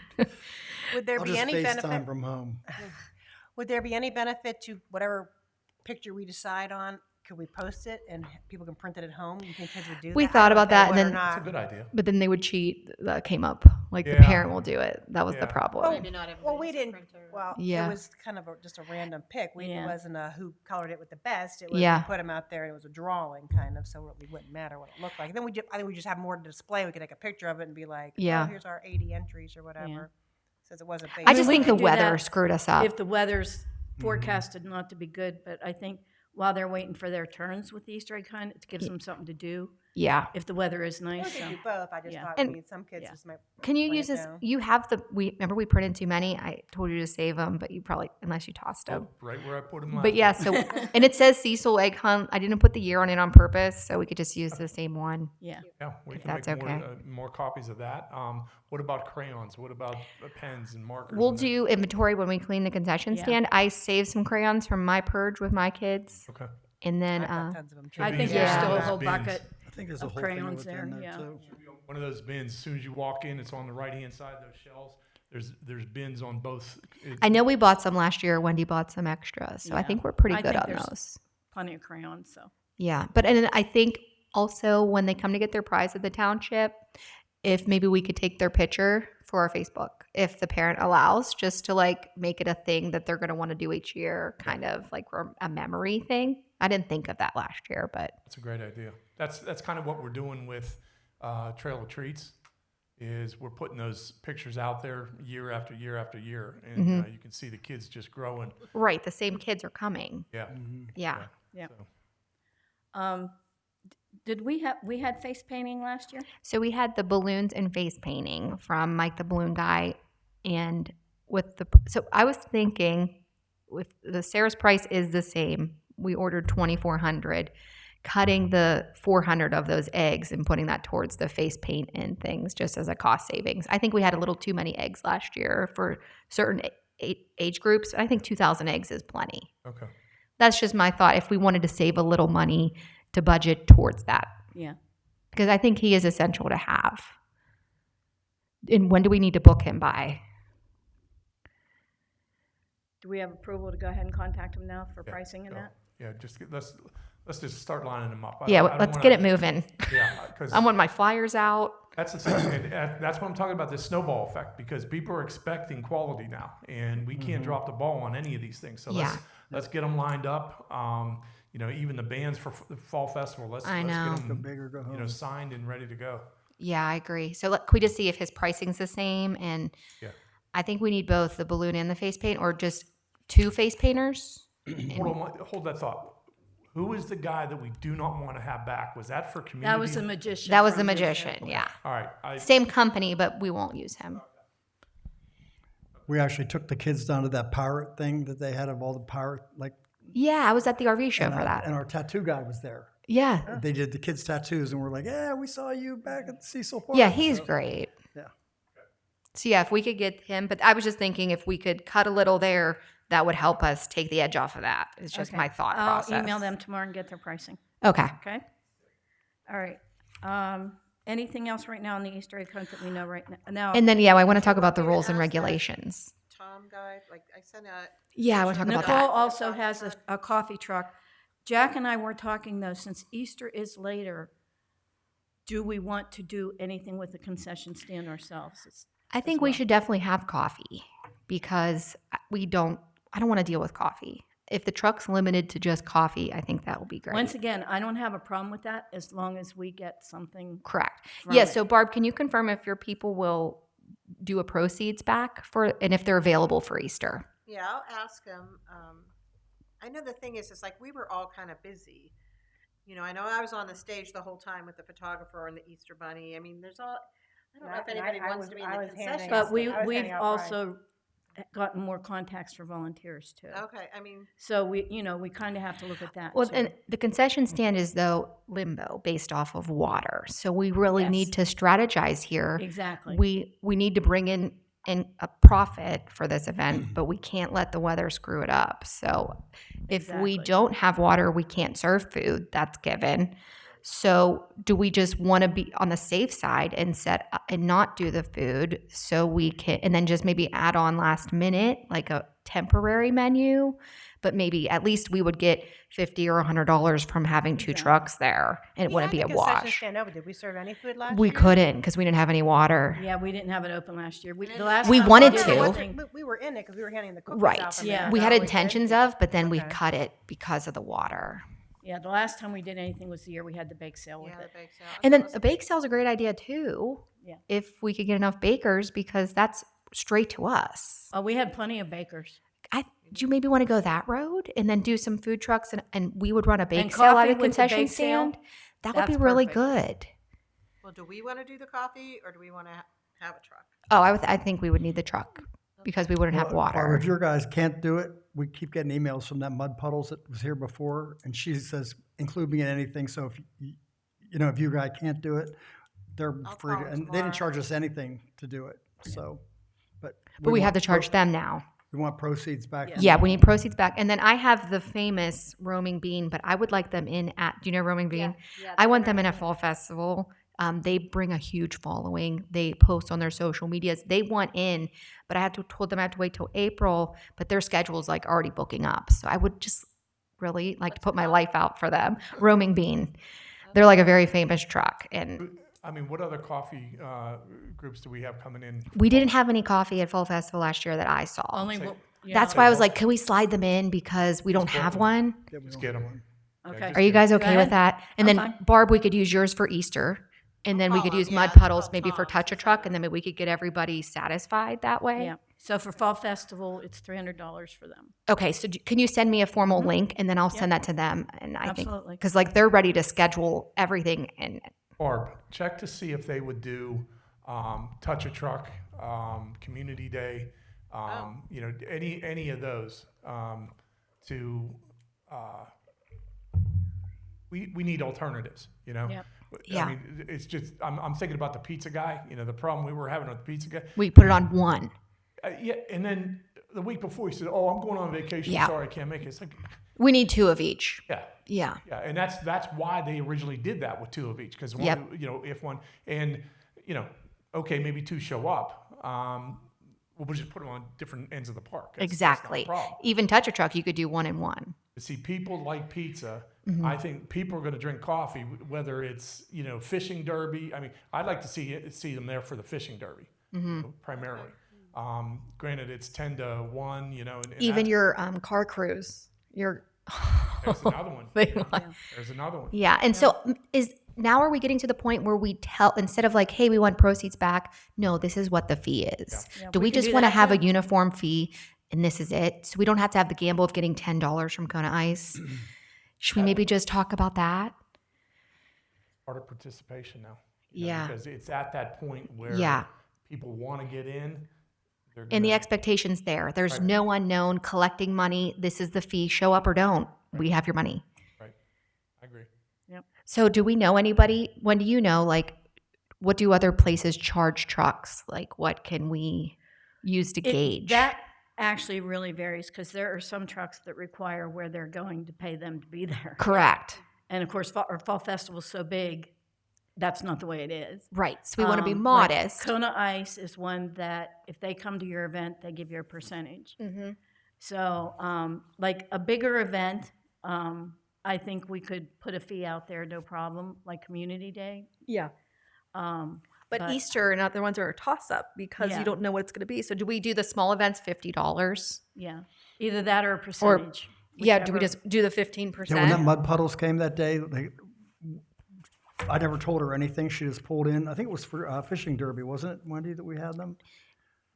Would there I'll be just any FaceTime benefit? from home. Would there be any benefit to whatever picture we decide on? Could we post it and people can print it at home? You think kids would do that? We I thought don't know about if they that, and would or then- That's a not. good idea. But then they would cheat. That came up. Like the Yeah. parent will do it. That was Yeah. the problem. Maybe not everybody Well, we has a didn't. printer. Well, Yeah. it was kind of just a random pick. Yeah. It wasn't a who colored it with the best. It was Yeah. we put them out there and it was a drawing kind of, so it really wouldn't matter what it looked like. Then I think we just have more to display. We could take a picture of it and be like, Yeah. oh, here's our 80 entries or whatever. Since it wasn't. I just we think the could do weather that screwed us up. If the weather's forecasted not to be good, but I think while they're waiting for their turns with the Easter egg hunt, it gives them something to do Yeah. if the weather is We nice. could So. do both. I just Yeah. thought And- some kids yeah. just might. Can you Bring use it this? down. You have remember we printed too many? I told you to save them, but you probably, unless you tossed them. Right where I put them last. But yeah, so, and it says Cecil Egg Hunt. I didn't put the year on it on purpose, so we could just use the same one. Yeah. Yeah, we If can that's make more, okay. more copies of that. What about crayons? What about pens and markers? We'll and that? do inventory when we clean the concession Yeah. stand. I saved some crayons from my purge with my kids. Okay. And then, I've got tons of them. I Should think be there's Yeah. still a those whole bins. bucket. I think there's a Of whole thing crayons within there, there yeah. too. One of those bins. As soon as you walk in, it's on the right hand side. Those shelves. There's bins on both. I know we bought some last year. Wendy bought some extra. So I Yeah. think we're pretty I good think on there's- those. Plenty of crayons, so. Yeah, but and I think also when they come to get their prize at the township, if maybe we could take their picture for our Facebook, if the parent allows, just to like make it a thing that they're going to want to do each year, kind of like a memory thing. I didn't think of that last year, but That's a great idea. That's kind of what we're doing with Trail of Treats. is we're putting those pictures out there year after year after year, and you can see the kids just growing. Right. The same kids are coming. Yeah. Yeah. Yeah. So, Did we had face painting last year? So we had the balloons and face painting from Mike the Balloon Guy, and so I was thinking, with the Sarah's price is the same. We ordered 2,400, cutting the 400 of those eggs and putting that towards the face paint and things, just as a cost savings. I think we had a little too many eggs last year for certain age groups. I think 2,000 eggs is plenty. okay. That's just my thought. If we wanted to save a little money to budget towards that. Yeah. Because I think he is essential to have. And when do we need to book him by? Do we have approval to go ahead and contact him now for Yeah, pricing and so, that? Yeah, let's just start lining them up. Yeah, I don't let's wanna- get it moving. Yeah, because I want my flyers out. that's the thing, and that's what I'm talking about, this snowball effect, because people are expecting quality now, and we can't drop the ball on any of these things. So Yeah. let's get them lined up. Even the bands for the fall festival. Let's I get know. them, Go big or go home. signed and ready to go. Yeah, I agree. So can we just see if his pricing's the same? And Yeah. I think we need both the balloon and the face paint, or just 2 face painters. Hold that thought. Who is the guy that we do not want to have back? Was that for community? That was the magician. That was the from magician, yeah. All right. Same company, but we won't use him. We actually took the kids down to that pirate thing that they had of all the pirate, like, Yeah, I was at the RV show for that. and our tattoo guy was there. Yeah. They did the kids' tattoos, and we're like, yeah, we saw you back at the Cecil Park. Yeah, he's So, great. Yeah. So yeah, if we could get him, but I was just thinking if we could cut a little there, that would help us take the edge off of that. It's just Okay. my thought I'll process. email them tomorrow and get their pricing. Okay. Okay? All right. Anything else right now on the Easter egg hunt that we know right now? Now, And then I want to talk about the want me to rules and ask that? regulations. Tom guy, like I sent out. Yeah, I want to talk about Nicole that. also has a coffee truck. Jack and I were talking, though, since Easter is later, do we want to do anything with the concession stand ourselves? I think we should definitely have coffee because I don't want to deal with coffee. If the truck's limited to just coffee, I think that will be great. Once again, I don't have a problem with that as long as we get something. Correct. from Yeah, it. so Barb, can you confirm if your people will do a proceeds back and if they're available for Easter? Yeah, I'll ask him. I know the thing is, it's like we were all kind of busy. I know I was on the stage the whole time with the photographer and the Easter Bunny. I mean, there's all. I don't know if anybody wants to be in the concession. But I was we've handing out also gotten more contacts for volunteers, too. Okay, I mean, So we kind of have to look at that, Well, too. and the concession stand is, though, limbo based off of water. So we really Yes. need to strategize here. Exactly. We need to bring in a profit for this event, but we can't let the weather screw it up. So if we Exactly. don't have water, we can't serve food. That's given. So do we just want to be on the safe side and not do the food so we can, and then just maybe add on last minute, like a temporary menu, but maybe at least we would get $50 or $100 from having 2 trucks there, and it We wouldn't had be a the concession wash. stand open. Did we serve any food last We year? couldn't because we didn't have any water. Yeah, we didn't have it open last year. We We wanted we did to. everything- We were in it because we were handing the cookies Right. out from Yeah. there. We Is had that what we did? intentions of, but then we Okay. cut it because of the water. Yeah, the last time we did anything was the year we had the bake sale with yeah, the it. bake sale. And then a bake sale's a great idea too. Yeah. If we could get enough bakers, because that's straight to us. Oh, we had plenty of bakers. Do you maybe want to go that road and then do some food trucks and we would run a bake And sale coffee at a with the concession bake sale? stand? That would be That's really perfect. good. Well, do we want to do the coffee or do we want to have a truck? Oh, I think we would need the truck because we wouldn't have Or water. if your guys can't do it, we keep getting emails from that Mud Puddles that was here before, and she says, include me in anything. So if if you guys can't do it, they're I'll free to, call them and they tomorrow. didn't charge us anything to do it. So, but we have want to charge them now. We want proceeds back. Yeah. from Yeah, them. we need proceeds back. And then I have the famous Roaming Bean, but I would like them in at, do you know Roaming Bean? Yeah, I want them in a fall festival. They bring a huge following. They post on their social medias. They want in, but I told them I have to wait till April, but their schedule is like already booking up. So I would just really like to put my life out for them. Roaming Bean. They're like a very famous truck. And I mean, what other coffee groups do we have coming in? we didn't have any coffee at Fall Festival last year that I saw. Only, Say- yeah. That's why I was like, can we slide them in because we don't have one? Yeah, we Let's don't get have them. one. Okay. Are you guys Go okay with ahead. that? And I'm then fine. Barb, we could use yours for Easter. And then we could Call 'em, use yeah, mud that's puddles what maybe for Tom's touch a is truck, about. and then maybe we could get everybody satisfied that way. Yeah. So for Fall Festival, it's $300 for them. Okay, so can you send me a formal link, and then I'll send that to them? And I think Absolutely. because like they're ready to schedule everything, and Barb, check to see if they would do Touch a Truck, Community Day, you know, any of those to. We need alternatives, you know. Yep. Yeah. I mean, it's just I'm thinking about the pizza guy. You know, the problem we were having with the pizza guy. we put it on one. Yeah, and then the week before he said, "Oh, I'm going on vacation. Yeah. Sorry, I can't make it." It's like, We need 2 of each. yeah. Yeah. Yeah, and that's why they originally did that with 2 of each, because one, Yep. you know, if one, and you know, okay, maybe 2 show up, we'll just put them on different ends of the park. That's not a Exactly. problem. Even touch a truck, you could do 1 and 1. But see, people like pizza. Mm-hmm. I think people are going to drink coffee, whether it's, you know, fishing derby. I mean, I'd like to see them there for the fishing derby, Mm-hmm. you know, primarily. Granted, it's 10 to 1, you know, and Even that- your car cruise, your there's another one. They you know, like- there's another one. yeah. And so are we getting to the point where we tell, instead of like, hey, we want proceeds back, no, this is what the fee is. Yeah, Do we we can just do want to that have a too. uniform fee and this is it? So we don't have to have the gamble of getting $10 from Kona Ice. Should we maybe just talk about that? Part of participation now. you know, Yeah. Because it's at that point where Yeah. people want to get in. They're And the gonna- expectation's there. There's Right. no unknown collecting money. This is the fee. Show up or don't. We have your money. Right. I agree. So do we know anybody? When do you know, like, what do other places charge trucks? Like, what can we use to gauge? That actually really varies because there are some trucks that require where they're going to pay them to be there. Correct. And of course, Fall Festival's so big, that's not the way it is. Right. So we want to be Like modest. Kona Ice is one that if they come to your event, they give you a percentage. Mm-hmm. So, like a bigger event, I think we could put a fee out there, no problem, like Community Day. Yeah. Um, But Easter and other ones are a toss up because Yeah. you don't know what it's going to be. So do we do the small events $50? yeah, either that or a percentage. Yeah. Do we whichever. just do the 15%? Yeah, when that mud puddles came that day, I never told her anything. She just pulled in. I think it was for fishing derby, wasn't it, Wendy, that we had them?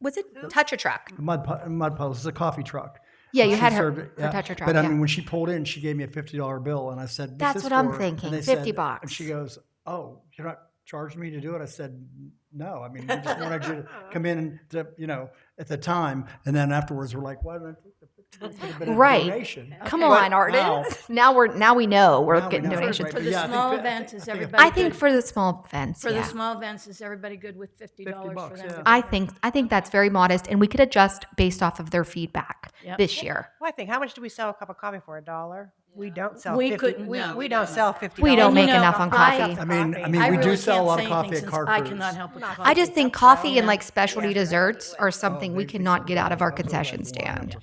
Was it touch a truck? Mud puddles. It's a coffee truck. Yeah, you She had her served it, for yeah. touch a truck. But I yeah. mean, when she pulled in, she gave me a $50 bill, and I said, "What's That's this what I'm for?" thinking, And they $50 said- bucks. And she goes, "Oh, you're not charging me to do it?" I said, "No. I mean, we just wanted you to come in and to, you know, at the time, and then afterwards, we're like, why didn't I take the $50? It would have been a Right. donation." Come But on, artists. now- Now we know we're Now we getting know. donations. For the Yeah, I think small that- events, is I think- everybody I think good? for the small events, For yeah. the small events, is everybody good with $50 for $50, them? yeah. I think that's very modest, and we could adjust based off of their feedback Yep. this year. Well, I think, how much do we sell a cup of coffee for? $1? We don't sell We 50. couldn't, we, no. we don't sell $50. We don't And you make know, enough on coffee. I mean, I we really do sell a can't lot say of coffee anything at since car I cruise. cannot help with the I coffee. I just think so, coffee and yeah. like specialty desserts are something we cannot get out of our concession stand.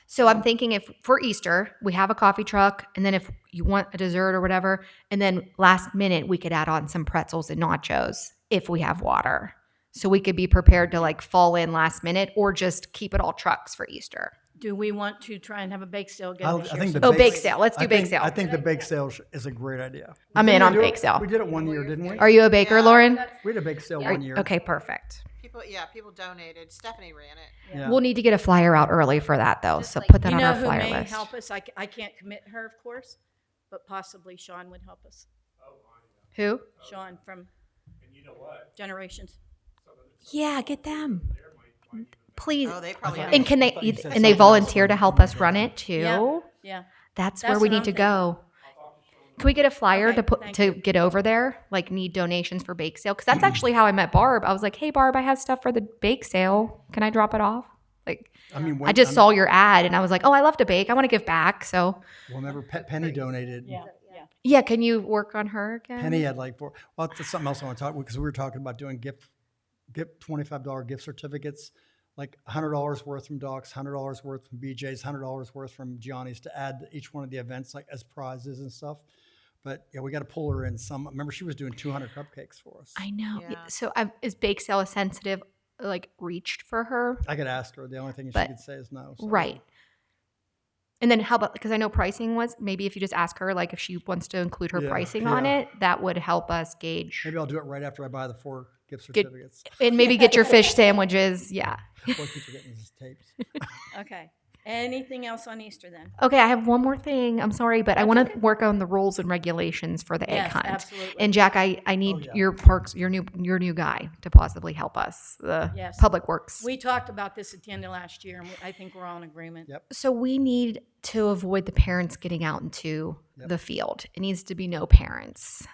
So I'm thinking if for Easter, we have a coffee truck, and then if you want a dessert or whatever, and then last minute we could add on some pretzels and nachos if we have water. So we could be prepared to like fall in last minute or just keep it all trucks for Easter. Do we want to try and have a bake sale again I this year? think the Oh, bake bake sale. Let's do I bake think- sale. I think the bake sale is a great idea. I'm Didn't in we on do bake it? sale. We did it one year, didn't we? Are you a baker, Lauren? We had a bake sale one year. Okay, perfect. People donated. Stephanie ran it. Yeah. We'll need to get a flyer out early for that though. So Like, put that you on know our who flyer may list. help us? I can't commit her, of course, but possibly Sean would help us. Who? Sean from Generations. Yeah, get them. Please. Oh, they probably have. And can they thought you said and they something volunteer else. to help us run it too? Yeah, yeah. That's That's where we what need I'm to thinking. go. Can we get a flyer Okay, to put thank to you. get over there? Like need donations for bake sale? Because that's actually how I met Barb. I was like, "Hey, Barb, I have stuff for the bake sale. Can I drop it off?" Like, I mean, I just saw your ad and I was like, "Oh, I love to bake. I want to give back." So, Well, remember Penny donated. Yeah, yeah. yeah, can you work on her again? Penny had like four. Well, that's something else I want to talk about because we were talking about doing gift $25 gift certificates, like $100 worth from Doc's, $100 worth from BJ's, $100 worth from Gianni's to add to each one of the events, like as prizes and stuff. But yeah, we got to pull her in some. Remember, she was doing 200 cupcakes for us. I know. Yeah. So, is bake sale a sensitive like reached for her? I could ask her. The only thing she But- could say is no. So. Right. And then how about, because I know pricing was, maybe if you just ask her, like if she wants to include her Yeah, pricing on yeah. it, that would help us gauge. Maybe I'll do it right after I buy the 4 gift Get- certificates. And maybe get your fish sandwiches. Yeah. Boy, I keep forgetting these tapes. Okay. Anything else on Easter then? Okay, I have one more thing. I'm sorry, but I want to work on the rules and regulations for the egg Yes, hunt. absolutely. And Jack, I need yeah. your new guy to possibly help us. The Yes. Public Works. We talked about this at the end of last year, and I think we're all in agreement. Yep. So we need to avoid the parents getting out into the field. It needs to be no parents.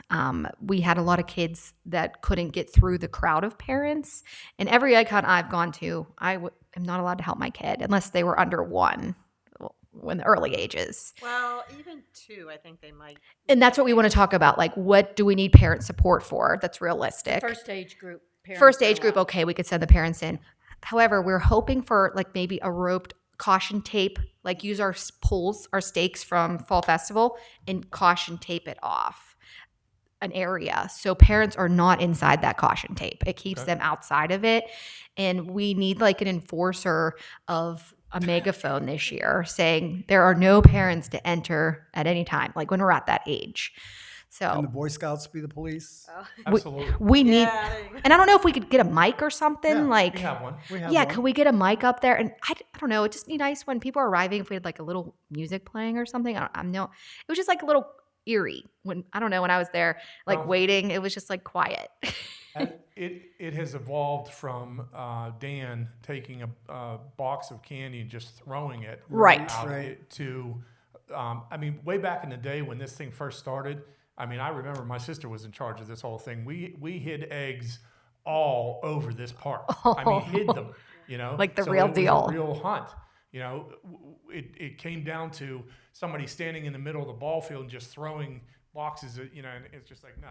We had a lot of kids that couldn't get through the crowd of parents. And every egg hunt I've gone to, am not allowed to help my kid unless they were under 1 in the early ages. Well, even 2, I think they might. And that's what we want to talk about. Like, what do we need parent support for that's realistic? First age group. parents First are age group, allowed. okay, we could send the parents in. However, we're hoping for like maybe a roped caution tape, like use our poles, our stakes from Fall Festival and caution tape it off an area. So parents are not inside that caution tape. It keeps them outside of it. And we need like an enforcer of a megaphone this year saying there are no parents to enter at any time, like when we're at that age. And the So Boy Scouts be the police. Absolutely. we need, Yeah, there you go. and I don't know if we could get a mic or something Yeah, like, We have one. We have yeah, one. could we get a mic up there? And I don't know. It'd just be nice when people are arriving if we had like a little music playing or something. I know. It was just like a little eerie when, I don't know, when I was there, like Well- waiting, it was just like quiet. And it has evolved from Dan taking a box of candy and just throwing it Right. out Right. to, I mean, way back in the day when this thing first started, I mean, I remember my sister was in charge of this whole thing. We hid eggs all over this park. I mean, hid them, you know? Like the So real it was deal. a real hunt. You know, it came down to somebody standing in the middle of the ball field and just throwing boxes, you know, and it's just like, no,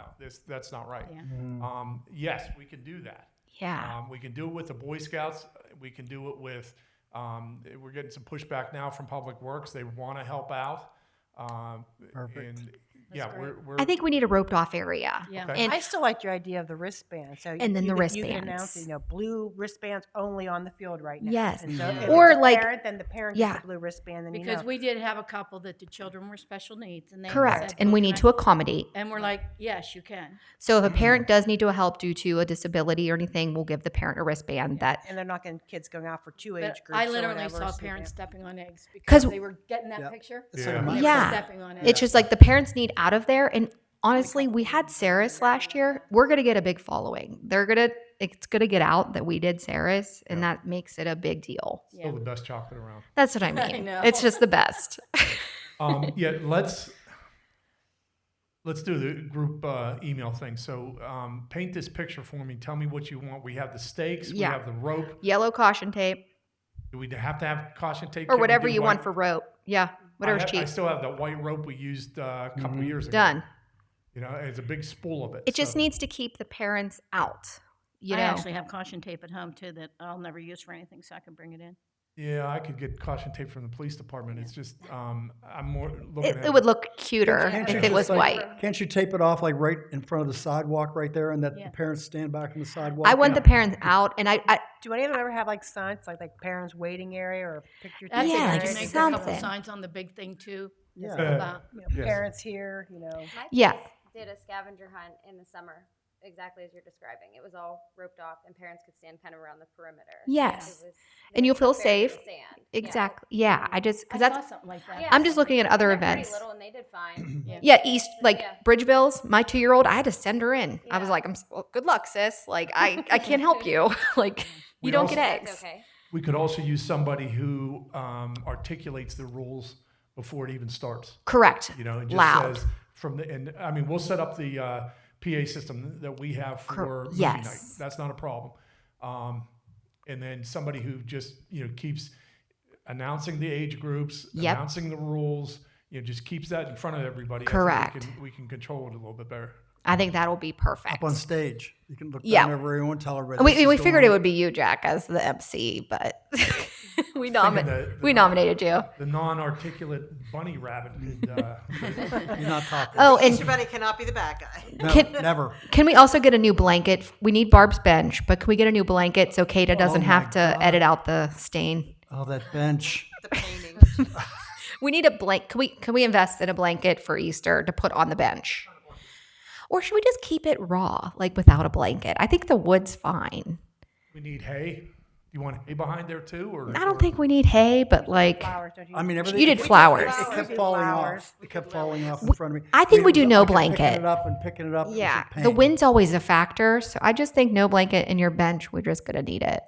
that's not right. Yeah. Yes, we can do that. Yeah. We can do it with the Boy Scouts. We can do it with, we're getting some pushback now from Public Works. They want to help out. Perfect. And yeah, we're I think we need a roped off area. Yeah. Okay. And I still like your idea of the wristband. So And then the you can announce, wristbands. blue wristbands only on the field right now. Yes. And so if Or it's a like- parent, then the parent yeah. gets a blue wristband. Then Because we did have a couple that the children were special needs, and they correct. said, And "Well, we can need I-" to accommodate. And we're like, yes, you can. So if a parent does need to help due to a disability or anything, we'll give the parent a wristband that, and they're not getting kids going out for 2 But age groups. I or literally whatever, saw so, parents yeah. stepping on eggs 'Cause- because they were getting that Yeah. picture. It's Yeah. like a mic. Yeah. Stepping on eggs. it's just like the parents need out of there. And honestly, we had Sarah's last year. We're going to get a big following. It's going to get out that we did Sarah's, and that makes it a big deal. still the best chocolate around. That's what I I mean. know. It's just the best. Yeah, let's do the group email thing. So paint this picture for me. Tell me what you want. We have the stakes. Yeah. We have the rope. Yellow caution tape Do we have to have caution tape? or Can we whatever do you want white- for rope. Yeah, whatever's I cheap. still have that white rope we used a couple years ago. Done. You know, it's a big spool of it. It just so- needs to keep the parents out. You I know, actually have caution tape at home too that I'll never use for anything, so I can bring it in. Yeah, I could get caution tape from the police department. It's just, I'm more looking at it would look cuter Can't you if it just, was like, white. Can't you tape it off like right in front of the sidewalk right there and that Yeah. the parents stand back on the sidewalk? I want the parents out, and I Do any of them ever have like signs, like parents waiting area or picture That's Yeah, it. like You can make a something. couple signs on the big thing too. Yeah. About, Yes. parents here, My Yeah. kids did a scavenger hunt in the summer, exactly as you're describing. It was all roped off, and parents could stand kind of around the perimeter. Yes. It was, And you'll feel stuff buried in safe. the sand. Exactly. Yeah, I just I because saw that's something like that. Yeah. I'm just looking at other They're pretty events. little, and they did fine. Yeah, East like Yeah. Bridgeville's. My 2-year-old, I had to send her in. I was Yeah. like, well, good luck, sis. Like I can't help you. Like We you don't also- get That's eggs. okay. We could also use somebody who articulates the rules before it even starts. Correct. You know, and just Loud. says and I mean, we'll set up the PA system that we have for movie yes. night. That's not a problem. And then somebody who just, keeps announcing the age groups, Yep. announcing the rules, just keeps that in front of everybody. I think Correct. we can control it a little bit better. I think that'll be perfect. Up on stage. You can look Yeah. down over everyone, tell everybody. We, this we is figured going it on. would be you, Jack, as the MC, but we Thinking we nominated you. The non-articulate bunny rabbit could. You're not talking. Oh, and Everybody cannot be the bad guy. No, can- never. can we also get a new blanket? We need Barb's bench, but can we get a new blanket so Kata doesn't my have to God. edit out the stain? Oh, that bench. The painting. We need a blank. Can we invest in a blanket for Easter to put on the bench? Or should we just keep it raw, like without a blanket? I think the wood's fine. We need hay. You want hay behind there too, or? I don't think we need hay, but like, Flowers, don't you? I mean, everything. You did it- flowers. It kept falling off. It kept falling off in front of me. I think we It do was no like kept blanket. Picking it up and picking it up. It was a yeah, pain. the wind's always a factor. So I just think no blanket in your bench. We're just gonna need it.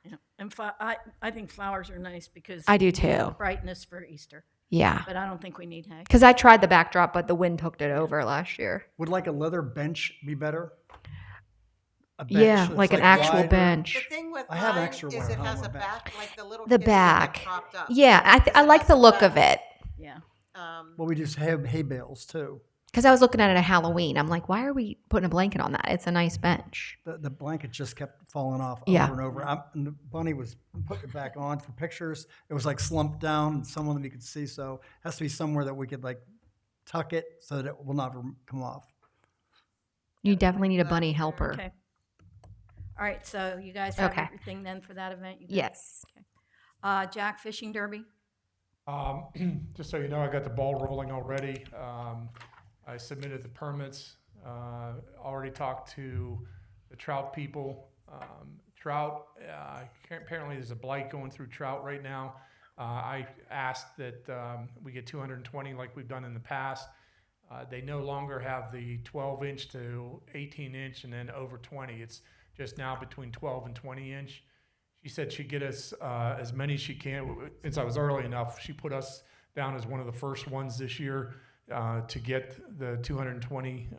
Yeah. And I think flowers are nice because I do too. brightness for Easter. Yeah, But I don't think we need hay. because I tried the backdrop, but the wind took it over last year. Would like a leather bench be better? A bench Yeah, that's, like an actual wider? The bench. thing with I have mine extra is one it at home, has a a bench. back, like the little The kids get, like, back. propped up. Yeah, I Because it like has the a look back. of it. Yeah. Well, we just have hay bales too. Because I was looking at it at Halloween. I'm like, why are we putting a blanket on that? It's a nice bench. The blanket just kept falling off Yeah. over and over. And Bunny was putting it back on for pictures. It was like slumped down, and some of them you could see. So it has to be somewhere that we could like tuck it so that it will not come off. You definitely need a bunny helper. Okay. All right. So you guys have Okay. everything then for that event? You good? Yes. Jack Fishing Derby. Just so you know, I got the ball rolling already. I submitted the permits, already talked to the trout people. Trout, apparently there's a blight going through trout right now. I asked that we get 220 like we've done in the past. They no longer have the 12-inch to 18-inch and then over 20. It's just now between 12 and 20-inch. She said she'd get us as many as she can. Since I was early enough, she put us down as one of the first ones this year to get the 220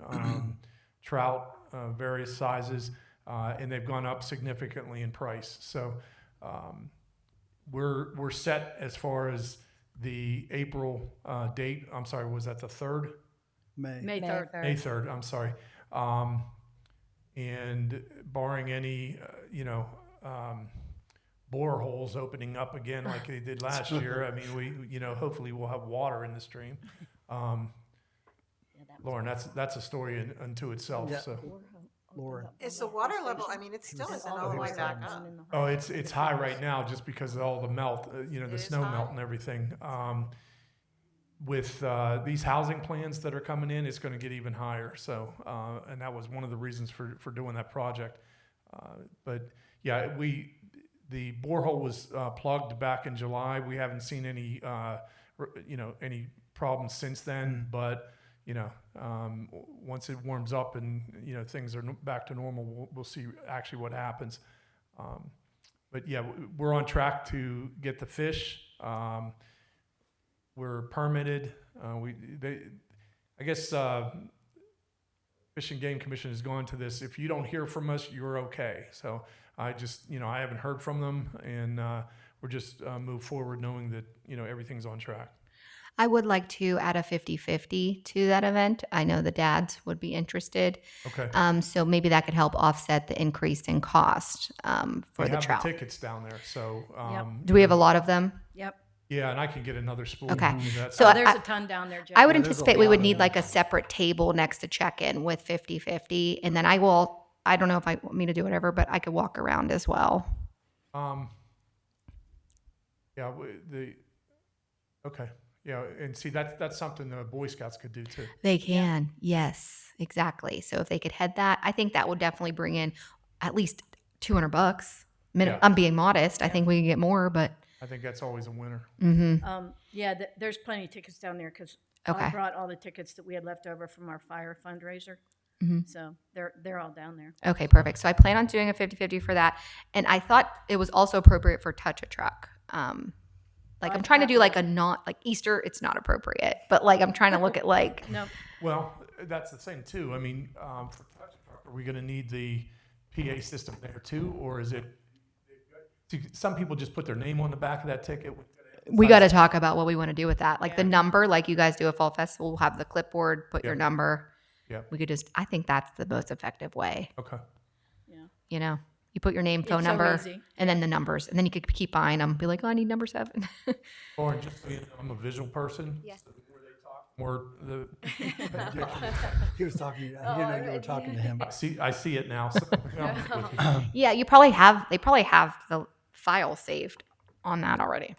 trout, various sizes, and they've gone up significantly in price. So we're set as far as the April date. I'm sorry, was that the 3rd? May 3rd. May 3rd, I'm sorry. And barring any, boreholes opening up again like they did last year, I mean, hopefully we'll have water in the stream. Lauren, that's a story unto itself. Yeah. So, Lauren. Is the water level, I mean, it still isn't all the way back up. oh, it's high right now just because of all the melt, the is snow high? melt and everything. With these housing plans that are coming in, it's going to get even higher. So, and that was one of the reasons for doing that project. But yeah, the borehole was plugged back in July. We haven't seen any, any problems since then. But once it warms up and things are back to normal, we'll see actually what happens. But yeah, we're on track to get the fish. We're permitted. I guess Fish and Game Commission has gone to this. If you don't hear from us, you're okay. So I just, I haven't heard from them, and we're just move forward knowing that everything's on track. I would like to add a 50-50 to that event. I know the dads would be interested. Okay. So maybe that could help offset the increase in cost for We the have trout. the tickets down there, so Do we have a lot of them? Yep. yeah, and I can get another spool. Okay. and that's- So There's I- a ton down there, Jack. I would there's a anticipate we lot would of need them. like a separate table next to check-in with 50-50. And then I don't know if I want me to do whatever, but I could walk around as well. Yeah, okay. Yeah, and see, that's something the Boy Scouts could do too. They can. Yes, exactly. So if they could head that, I think that would definitely bring in at least $200. Yeah. I'm being modest. I think we can get more, but I think that's always a winner. There's plenty of tickets down there because Okay. I brought all the tickets that we had left over from our fire fundraiser. So they're all down there. okay, perfect. So I plan on doing a 50-50 for that. And I thought it was also appropriate for Touch a Truck. Like I'm trying to do like a not like Easter, it's not appropriate, but like I'm trying to look at like No, Well, that's the thing too. I mean, for Touch a Truck, are we going to need the PA system there too, or is it? See, some people just put their name on the back of that ticket. we got to talk about what we want to do with that. Like the number, like you guys do at Fall Festival, we'll have the clipboard, put your number. Yeah. We could just, I think that's the most effective way. Okay. yeah. You put your name, phone It's so number, easy. and then the numbers. And then you could keep buying them. Be like, oh, I need number 7. Lauren, just so you know, I'm a visual person. Yes. So the more they talk, more the. He was talking. He didn't know you were talking to him. I see it now. So, I'm with you. Yeah, they probably have the file saved on that already.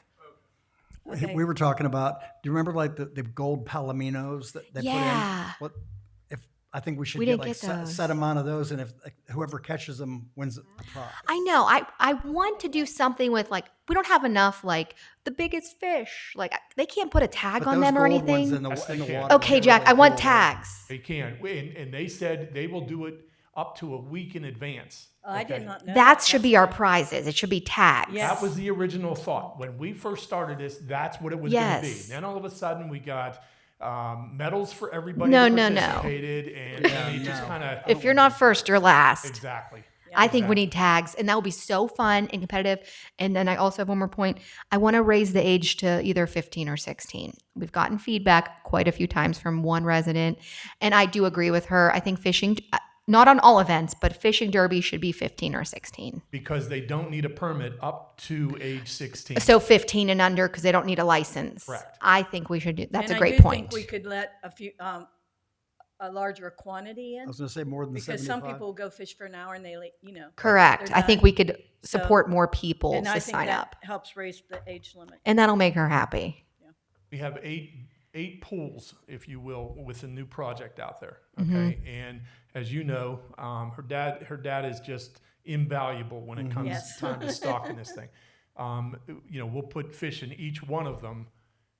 Okay. We were talking about, do you remember like the gold palominos that they Yeah. put in? What, if, I think we should We get didn't like get those. set amount of those, and if like, whoever catches them wins a prize. I know. I want to do something with like we don't have enough like the biggest fish. Like they can't put a tag But on those them or gold ones anything. in the, Yes, in they the can. water. Okay, whenever Jack, they I want pull, tags. They can, and they said they will do it up to a week in advance. Oh, I did Okay? not know That should That's be our good. prizes. It should be tags. Yes. That was the original thought. When we first started this, that's what it was going to be. Yes. Then all of a sudden we got medals for everybody No, that no, no. participated, and it just kind of... If you're not first, you're last. Exactly. I think we Exactly. need tags, and that will be so fun and competitive. And then I also have one more point. I want to raise the age to either 15 or 16. We've gotten feedback quite a few times from one resident, and I do agree with her. I think fishing, not on all events, but fishing derby should be 15 or 16. Because they don't need a permit up to age 16. So 15 and under because they don't need a license. Correct. I think we should do. That's And a great I do point. think we could let a larger quantity I in was going to say more than because 75. some people will go fish for an hour and Correct. they're I think done. we could So- support more people and to I think sign that up, helps raise the age limit. and that'll make her happy. We have eight pools, if you will, with a new project out there. Mm-hmm. Okay, and as you know, her dad is just invaluable when it comes Yes. time to stocking this thing. We'll put fish in each one of them.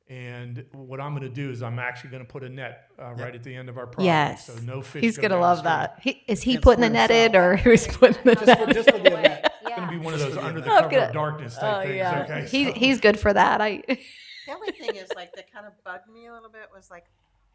And what I'm going to do is I'm actually going to put a net right at the end of our project. Yes. So no fish. He's go gonna down love the that. Is he Can't putting the swim net in, south. or who's putting the net? Just for the event. It's going to be one of those under the Oh, cover good. of darkness type things. Okay. He's good for that. The only thing is like that kind of bugged me a little bit was like,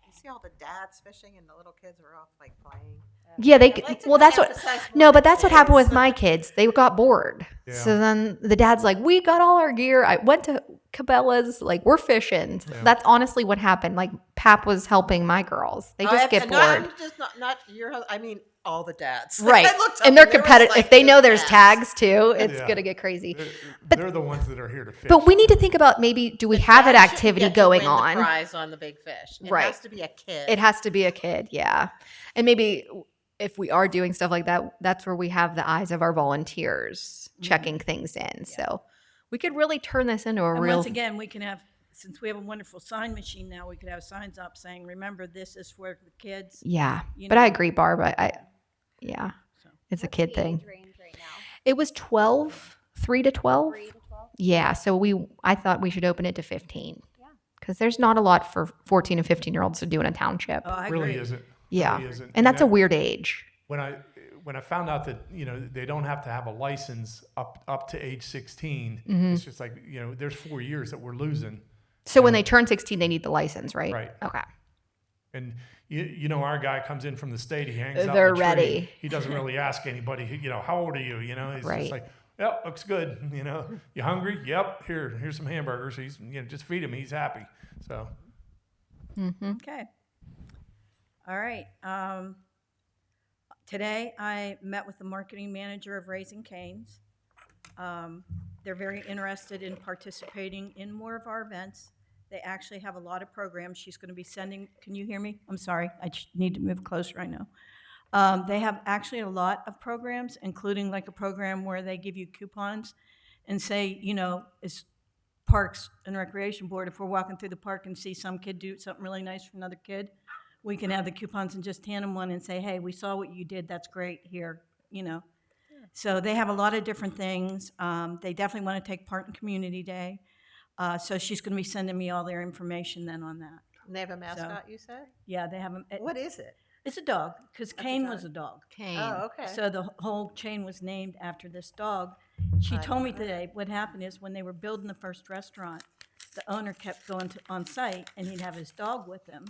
you see all the dads fishing and the little kids are off like playing. Yeah, they. I'd like to Well, that's what. emphasize No, more but the that's what happened with kids. my kids. They got bored. Yeah. So then the dad's like, "We got all our gear. I went to Cabela's. Like, we're fishing." Yeah. That's honestly what happened. Like, Pap was helping my girls. They just get No, bored. I'm just not your. I mean, all the dads. Right. I looked up And they're there was, competitive. like, If they know eight there's dads. tags too, it's Yeah. going to get crazy. They're the ones that are here to fish. But we need to think about maybe do we The have an dad shouldn't activity get to going win the on? prize on the big fish. It Right. has to be a kid. It has to be a kid, yeah. And maybe if we are doing stuff like that, that's where we have the eyes of our volunteers checking things in. So we could really turn this into a And real. once again, we can have, since we have a wonderful sign machine now, we could have signs up saying, remember, this is for the kids. Yeah, you but I know. agree, Barb. Yeah, So. it's a What's kid the thing. age range right now? It was 12, 3 to 12. 3 to 12? Yeah, so I thought we should open it to 15. Yeah. Because there's not a lot for 14 and 15-year-olds to do in a township. Oh, I really agree. isn't. Yeah, Really isn't. and that's a that- weird age. When I found out that they don't have to have a license up to age 16, Mm-hmm. it's just like there's 4 years that we're losing. So when they turn 16, they need the license, right? Right. Okay. And our guy comes in from the state, he hangs out. in They're the tree. ready. He doesn't really ask anybody. How old are you? He's Right. just like, yep, looks good. You hungry? Yep. Here's some hamburgers. He's just feed him. He's happy. So Okay. All right. Today I met with the marketing manager of Raising Cane's. They're very interested in participating in more of our events. They actually have a lot of programs. She's going to be sending, can you hear me? I'm sorry, I just need to move closer, I know. They have actually a lot of programs, including like a program where they give you coupons and say, it's Parks and Recreation Board, if we're walking through the park and see some kid do something really nice for another kid, we can have the coupons and just hand them one and say, hey, we saw what you did, that's great, here, So they have a lot of different things. They definitely want to take part in Community Day. So she's going to be sending me all their information then on that. And they have a mascot, you said? Yeah, they have them. What is it? It's a dog, because Kane dog. was a dog. Kane. Oh, okay. So the whole chain was named after this dog. She told me today what happened is when they were building the first restaurant, the owner kept going on site and he'd have his dog with him.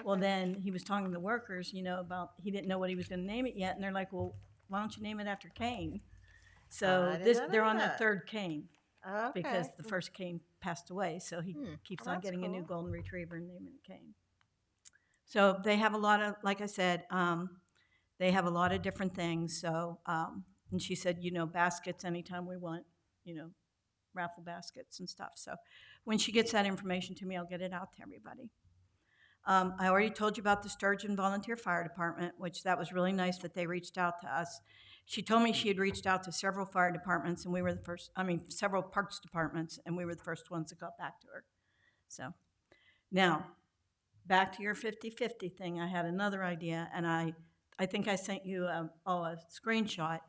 Well, then he was talking to the workers, about he didn't know what he was going to name it yet, and they're like, "Well, why don't you name it after Kane?" So I did not they're know on the that. third Kane Okay. because the first Kane passed away, so he keeps Well, on that's getting a new cool. golden retriever and naming it Kane. So they have a lot of, like I said, they have a lot of different things. So, and she said, baskets anytime we want, raffle baskets and stuff. So when she gets that information to me, I'll get it out to everybody. I already told you about the Sturgeon Volunteer Fire Department, which that was really nice that they reached out to us. she told me she had reached out to several fire departments, and we were the first, several parks departments, and we were the first ones that got back to her. So, now, back to your 50-50 thing, I had another idea, and I think I sent you a screenshot.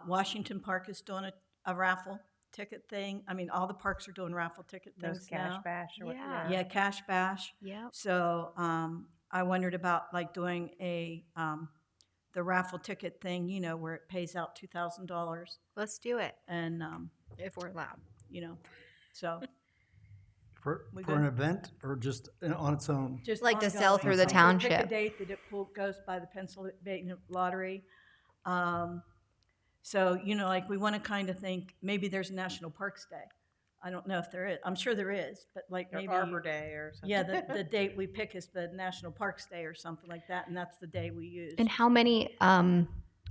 Washington Park is doing a raffle ticket thing. All the parks are doing raffle ticket Those things cash now. bash or what? Yeah. Yeah, cash bash. Yep. So I wondered about like doing the raffle ticket thing, where it pays out $2,000, Let's do it and if we're allowed. so For We an good? event or just on its own? just Like to ongoing. sell through the So we township. Pick a date that it goes by the Pennsylvania lottery. So like we want to kind of think maybe there's a National Parks Day. I don't know if there is. I'm sure there is, but like Or maybe Arbor Day or something. Yeah, the date we pick is the National Parks Day or something like that, and that's the day we use. And how many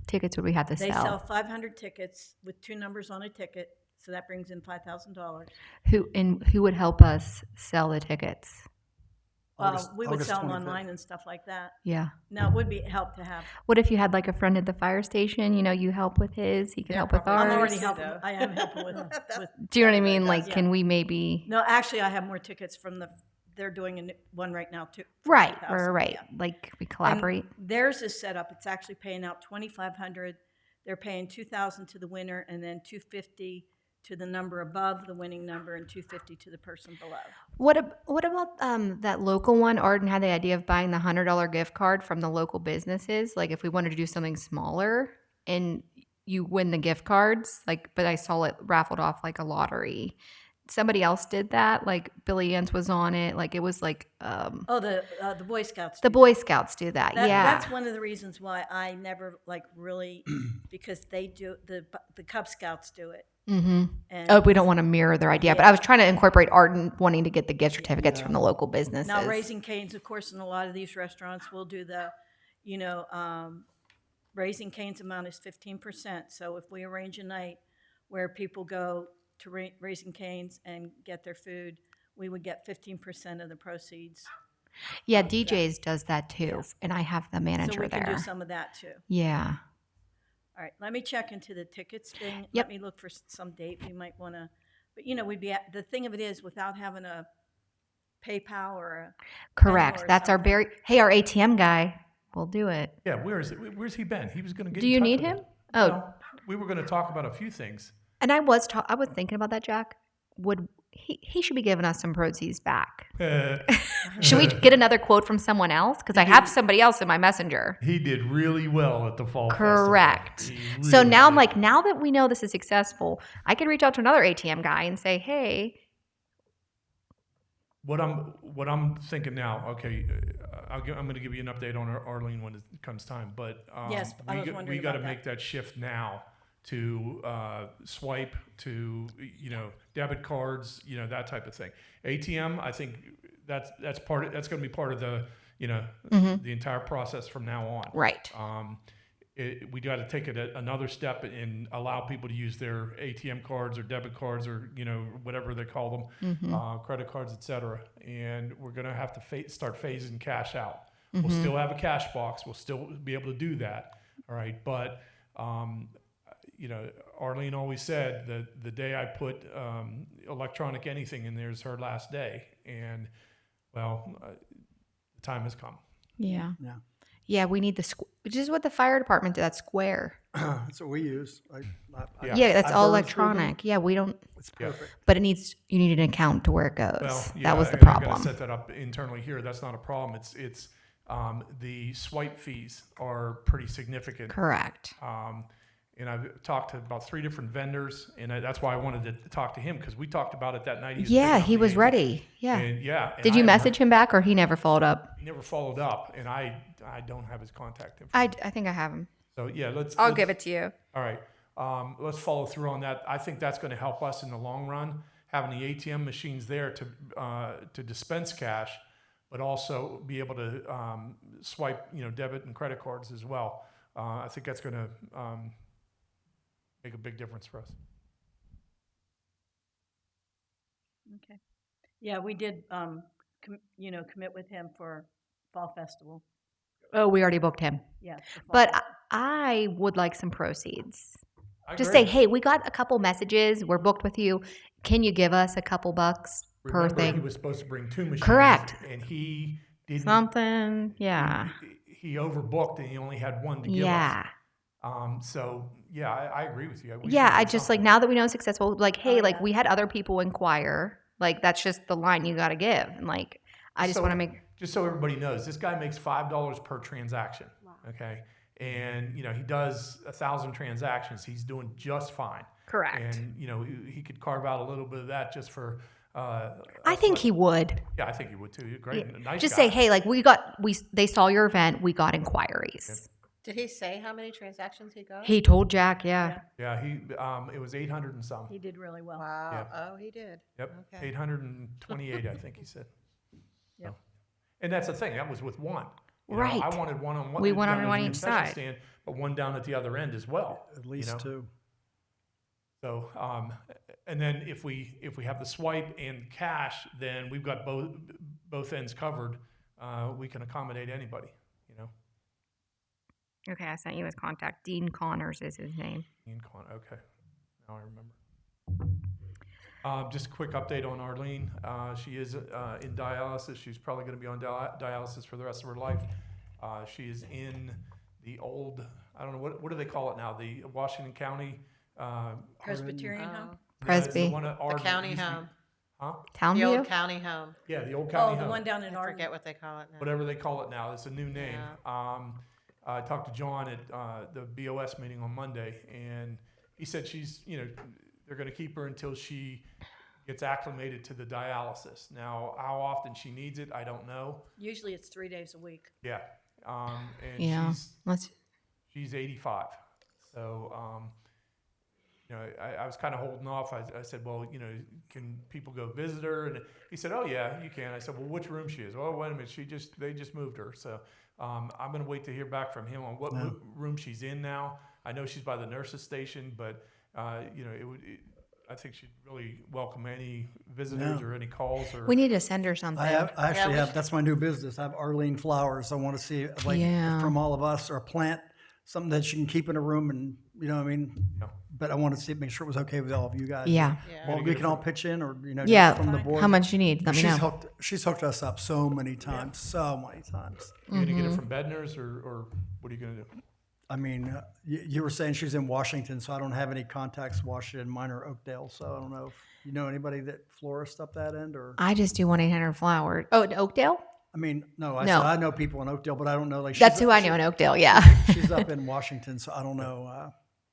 tickets would we have to They sell? sell 500 tickets with 2 numbers on a ticket, so that brings in $5,000. Who would help us sell the tickets? We would August sell them 25th. online and stuff like that. Yeah. Now, it would be help to have. What if you had like a friend at the fire station? You help with his, he could help with probably. ours. I'm already Ours. helping. Though. I am helping with. Do you know what I mean? Like, Yeah. can we maybe? No, actually, I have more tickets from they're doing one right now too. for Right, 2,000, right. yeah. Like we And collaborate. theirs is set up. It's actually paying out $2,500. They're paying $2,000 to the winner, and then $250 to the number above the winning number, and $250 to the person below. What about that local one? Arden had the idea of buying the $100 gift card from the local businesses. Like if we wanted to do something smaller, and you win the gift cards. Like, but I saw it raffled off like a lottery. Somebody else did that. Like Billy Ann's was on it. Like it was like The Boy Scouts. the do Boy that. Scouts do that. That- yeah. That's one of the reasons why I never really because they do the Cub Scouts do it. Mm-hmm. And Oh, we don't want to mirror their idea, but I was trying to incorporate Arden wanting to get the gift certificates from the local businesses. now Raising Cane's, of course, in a lot of these restaurants will do the, Raising Cane's amount is 15%. So if we arrange a night where people go to Raising Cane's and get their food, we would get 15% of the proceeds. Yeah, DJs does that too, and I have the So manager we can there. do some of that too. Yeah. All right, let me check into the tickets thing. Yep. Let me look for some date we might want to, but we'd be the thing of it is without having a PayPal or a Correct. or That's our something. our ATM guy. We'll do it. Yeah, where's he been? He was going to get Do in you touch need with him? us. Oh, No, we were going to talk about a few things. and I was thinking about that, Jack. Would he should be giving us some proceeds back? Should we get another quote from someone else? Because I have somebody else in my messenger. He did really well at the fall festival. Correct. He So really now I'm did. like, now that we know this is successful, I could reach out to another ATM guy and say, hey, What I'm thinking now, okay, I'm going to give you an update on Arlene when it comes time, but Yes, I was wondering we got to about that. make that shift now to swipe to debit cards, that type of thing. ATM, I think that's going to be part of the the entire process from now on. right. We got to take it another step and allow people to use their ATM cards or debit cards or whatever they call them, credit cards, etc. And we're going to have to start phasing cash out. We'll still have a cash box. We'll still be able to do that. All right, but Arlene always said that the day I put electronic anything in there is her last day, and the time has come. Yeah. Yeah. Yeah, we need which is what the fire department did, that square. That's what we use. Yeah. Yeah, that's I all burned through them. electronic. Yeah, we don't, It's perfect. but you need an account to where it goes. Well, yeah, that was the I gotta problem. set that up internally here. That's not a problem. It's the swipe fees are pretty significant. Correct. And I've talked to about 3 different vendors, and that's why I wanted to talk to him because we talked about it that night. Yeah, picking up he the was angel. ready. Yeah. And and Did I you haven't message heard- him back or he never followed up? He never followed up, and I don't have his contact info. I think I have him. So yeah, let's give it to you. All right. Let's follow through on that. I think that's going to help us in the long run, having the ATM machines there to dispense cash, but also be able to swipe, debit and credit cards as well. I think that's going to make a big difference for us. Okay. Yeah, we did, commit with him for Fall Festival. Oh, we already booked him. Yeah. for Fall But Festival. I would like some proceeds. I Just agree. say, hey, we got a couple messages. We're booked with you. Can you give us a couple bucks per Remember, he thing? was supposed to bring 2 machines. Correct. And he didn't. Something. Yeah. He overbooked and he only had 1 to give Yeah. us. So yeah, I agree with you. We Yeah. should I do just something. like, now that we know it's successful, like, hey, Oh, like yeah. we had other people inquire. Like, that's just the line you got to give. And like, I just So- want to make, Just so everybody knows, this guy makes $5 per transaction. Wow. Okay. And, he does 1,000 transactions. He's doing just fine. correct. And, he could carve out a little bit of that just for, I think he would. yeah, I think he would too. He's great. Yeah. Nice Just guy. say, hey, like they saw your event. We got inquiries. Did he say how many transactions he got? He told Jack, yeah. Yeah. It was 800 and some. He did really well. Wow. Yeah. Oh, he did. Yep. Okay. 828, I think he said. Yep. So. And that's the thing. That was with one. Right. I wanted one on one. We want down at everyone the each concession side. Stand, but one down at the other end as well. At least 2. So, and then if we have the swipe and cash, then we've got both ends covered. We can accommodate anybody. Okay, I sent you his contact. Dean Connors is his name. Okay, now I remember. Just a quick update on Arlene. She is in dialysis. She's probably going to be on dialysis for the rest of her life. She is in the old, I don't know, what do they call it now? The Washington County. Presbyterian home? no, it's Presby. one at The Arden. county Used to be- home. Huh? The Townview? old county home. Yeah, the old Oh, county the home. one down in I Arden. forget what they call it now. Whatever they call it now, it's a new name. Yeah. I talked to John at the BOS meeting on Monday, and he said she's, they're going to keep her until she gets acclimated to the dialysis. Now, how often she needs it, I don't know. Usually it's 3 days a week. Yeah, and Yeah. Let's. she's 85, so I was kind of holding off. I said, well, can people go visit her? And he said, oh yeah, you can. I said, well, which room she is? Oh, wait a minute, they just moved her. So I'm going to wait to hear back from him on what room she's in now. I know she's by the nurses station, but I think she'd really welcome any visitors or any calls. Or We need to send her something. I actually we have, should- that's my new business. I have Arlene Flowers. I want to see, like, Yeah. from all of us, or a plant, something that she can keep in a room, and, you know what I mean? Yeah. But I want to see, make sure it was okay with all of you guys. Yeah. Yeah. Well, we can all pitch in, or, Yeah. from the board. How much you need? Let me She's know. hooked us up so many times. you going to get it from Bednar's, or what are you going to do? I mean, you were saying she's in Washington, so I don't have any contacts Washington, mine or Oakdale, so I don't know if you know anybody that florist up that end, or, I just do 1-800-FLOWER. Oh, in Oakdale? I mean, no, No. said I know people in Oakdale, but I don't know, like. That's she's- who I know in Oakdale. Yeah. She's up in Washington, so I don't know,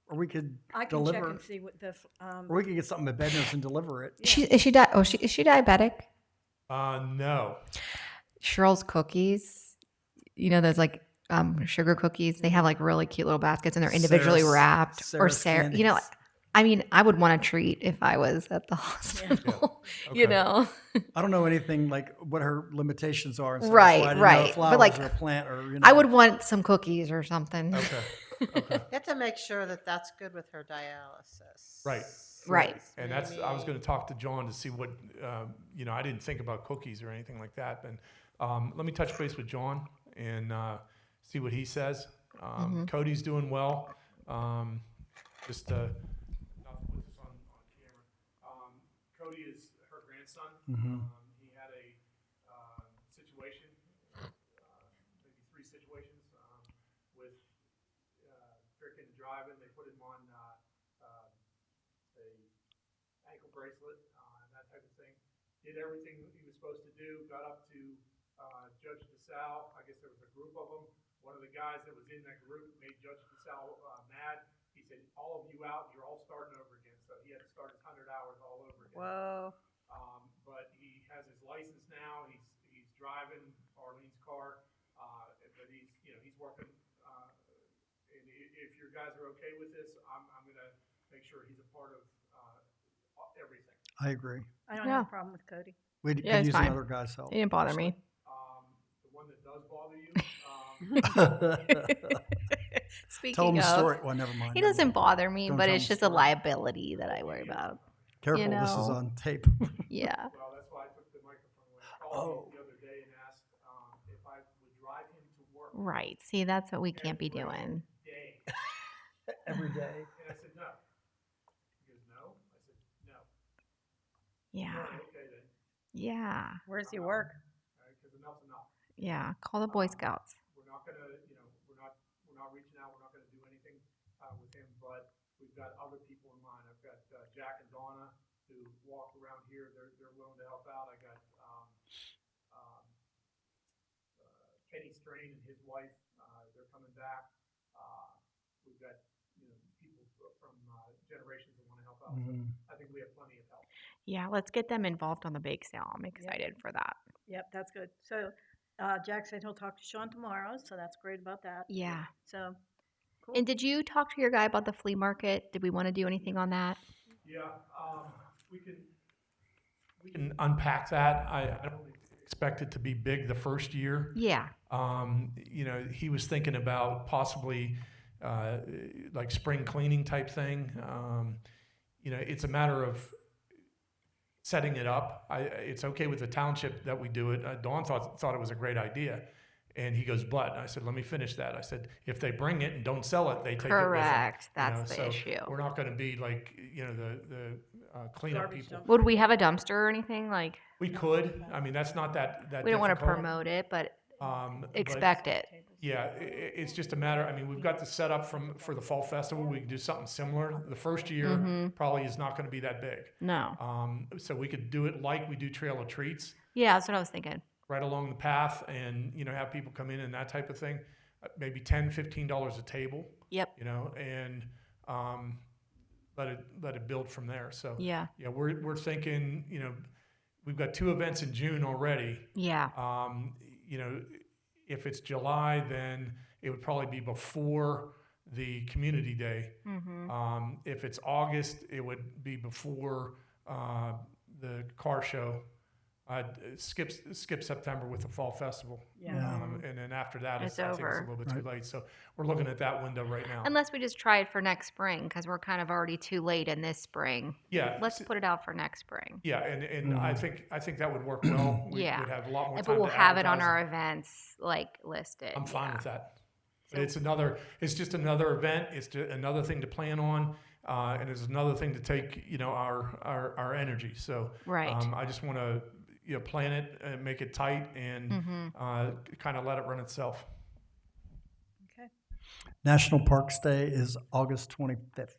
or we could I can check deliver, and see what the, or we could get something at Bednar's and deliver it. Is she diabetic? No. Cheryl's Cookies. You know those like sugar cookies. They have like really cute little baskets, and they're individually Sarah's- wrapped. Or Sarah's Sarah. Candies. You know, I mean, I would want a treat if I was at the hospital. Okay. You know. I don't know anything like what her limitations are. And stuff, Right, so I didn't right. Know But, flowers like, or a plant, or I would want some cookies or something. Okay. Okay. You have to make sure that that's good with her dialysis. Right. Right. And I was going to talk to John to see what, I didn't think about cookies or anything like that. But let me touch base with John and see what he says. Cody's doing well. Just not to put this on camera. Cody is her grandson. He had a situation, maybe 3 situations with freaking driving. They put him on a ankle bracelet, that type of thing. Did everything he was supposed to do. Got up to Judge DeSalle. I guess there was a group of them. One of the guys that was in that group made Judge DeSalle mad. He said, "All of you out. You're all starting over again." So he had to start his 100 hours all over again. Whoa. But he has his license now. He's driving Arlene's car, but he's working. And if your guys are okay with this, I'm going to make sure he's a part of everything. I agree. I don't have a problem with Cody. We Yeah, could it's use fine. another guy's help. It didn't bother me. The one that does bother you, Speaking Tell him of, the story. Well, never mind. he doesn't bother me, Don't but tell it's him just a liability that I worry about. Careful, you this is know. on tape. Yeah. well, that's why I took the microphone away. I called you the other day and asked if I would drive him to work Right. See, that's what we can't be doing. day. every day. And I said, no. He goes, no? I said, no. Yeah. Okay then, Yeah. Where does he work? because enough's enough. Yeah. Call the Boy Scouts. We're not gonna, we're not reaching out, we're not gonna do anything, with him, but we've got other people in line. I've got, Jack and Donna who walk around here, they're willing to help out. I got, um, Kenny Strain and his wife, they're coming back. We've got, people from, generations that wanna help out, so I think we have plenty of help. Yeah. Let's get them involved on the bake sale. I'm excited for that. Yep, that's good. So Jack said he'll talk to Sean tomorrow, so that's great about that. Yeah. So, cool. And did you talk to your guy about the flea market? Did we want to do anything on that? Yeah, we can unpack that. I don't expect it to be big the first year. Yeah. He was thinking about possibly like spring cleaning type thing. It's a matter of setting it up. It's okay with the township that we do it. Dawn thought it was a great idea. And he goes, but I said, let me finish that. I said, if they bring it and don't sell it, they take Correct. it with them. That's the so issue. We're not going to be like, the cleanup Garbage people. dump. Would we have a dumpster or anything? Like, We could. I mean, that's not that we don't want to difficult. promote it, but But, expect it. yeah, it's just a matter. I mean, we've got the setup for the fall festival. We can do something similar. The first year probably is not going to be that big. No. So we could do it like we do Trail of Treats, Yeah, that's what I was thinking. right along the path, and have people come in and that type of thing. Maybe $10, $15 a table. Yep. And let it build from there. So Yeah. we're thinking. We've got 2 events in June already. Yeah. If it's July, then it would probably be before the community day. If it's August, it would be before the car show. Skip September with the fall festival. Yeah. And then after that, It's I think it's a over. little bit too late. So we're looking at that window right now. Unless we just try it for next spring because we're kind of already too late in this spring. Yeah. Let's put it out for next spring. Yeah, and I think that would work well. We'd Yeah. have a lot more time But we'll to have it on advertise. our events listed. I'm fine Yeah. with that. So- But it's just another event. It's just another thing to plan on, and it's another thing to take, our energy. So Right. I just want to, plan it and make it tight and kind of let it run itself. Okay. National Parks Day is August 25th.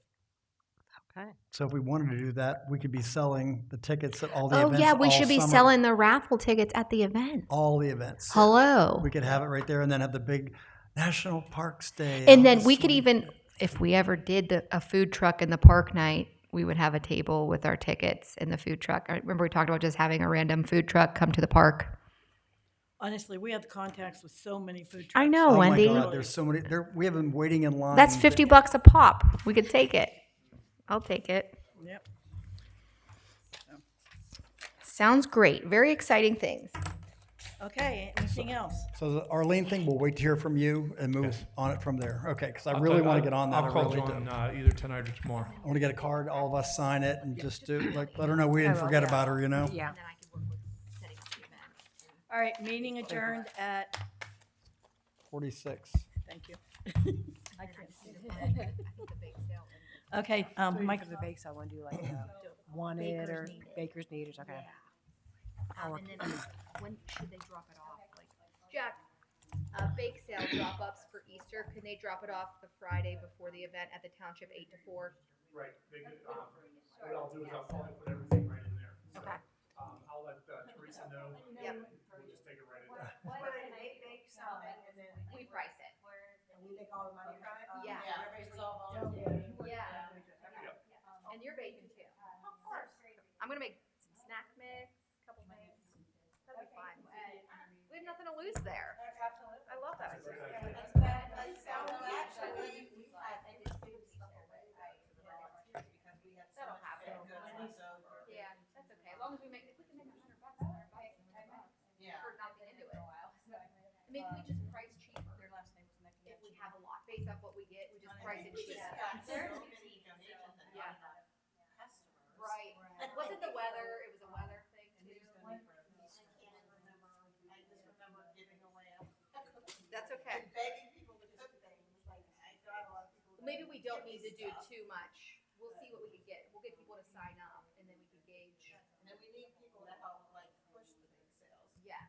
Okay. So if we wanted to do that, we could be selling the tickets at all the Oh, events. yeah. We all should be summer. selling the raffle tickets at the event. All the events. Hello. We could have it right there and then have the big National Parks Day. And then August we could 25th. even, if we ever did a food truck in the park night, we would have a table with our tickets in the food truck. I remember we talked about just having a random food truck come to the park. Honestly, we have contacts with so many food trucks. I know, Oh Wendy. my God, there's so many. We have been waiting in line. That's $50 a pop. We could take it. I'll take it. Yep. Sounds great. Very exciting things. Okay, anything else? So the Arlene thing, we'll wait to hear from you and move Yes. on it from there. Okay, because I really want to get on that. I'll call I really John do. either tonight or tomorrow. I want to get a card, all of us sign it, and just do let her know we didn't forget about her. Yeah. All right, meeting adjourned at, 46. thank you. I can't see it. Okay, Mike, For the bake sale, want to do like wanted or baker's needers? Okay. And then when should they drop it off? Like, Jack, bake sale drop-ups for Easter, can they drop it off the Friday before the event at the township 8 to 4? Right. What I'll do is I'll probably put everything right in there. So, Okay. I'll let Teresa know. Yep. We'll just take it right in there. We price it. We make all the money from it? Yeah. Everybody's all volunteer. Yeah. And you're baking too. Of course. I'm gonna make some snack mix, a couple things. That'll be fun. We have nothing to lose there. I love that. That'll happen. Yeah, that's okay. As long as we make, if we can make $100, for nothing into it. Maybe we just price cheaper. If we have a lot, based off what we get, we just price it cheaper. Yeah. Right. Was it the weather? It was a weather thing too. That's okay. maybe we don't need to do too much. We'll see what we can get. We'll get people to sign up.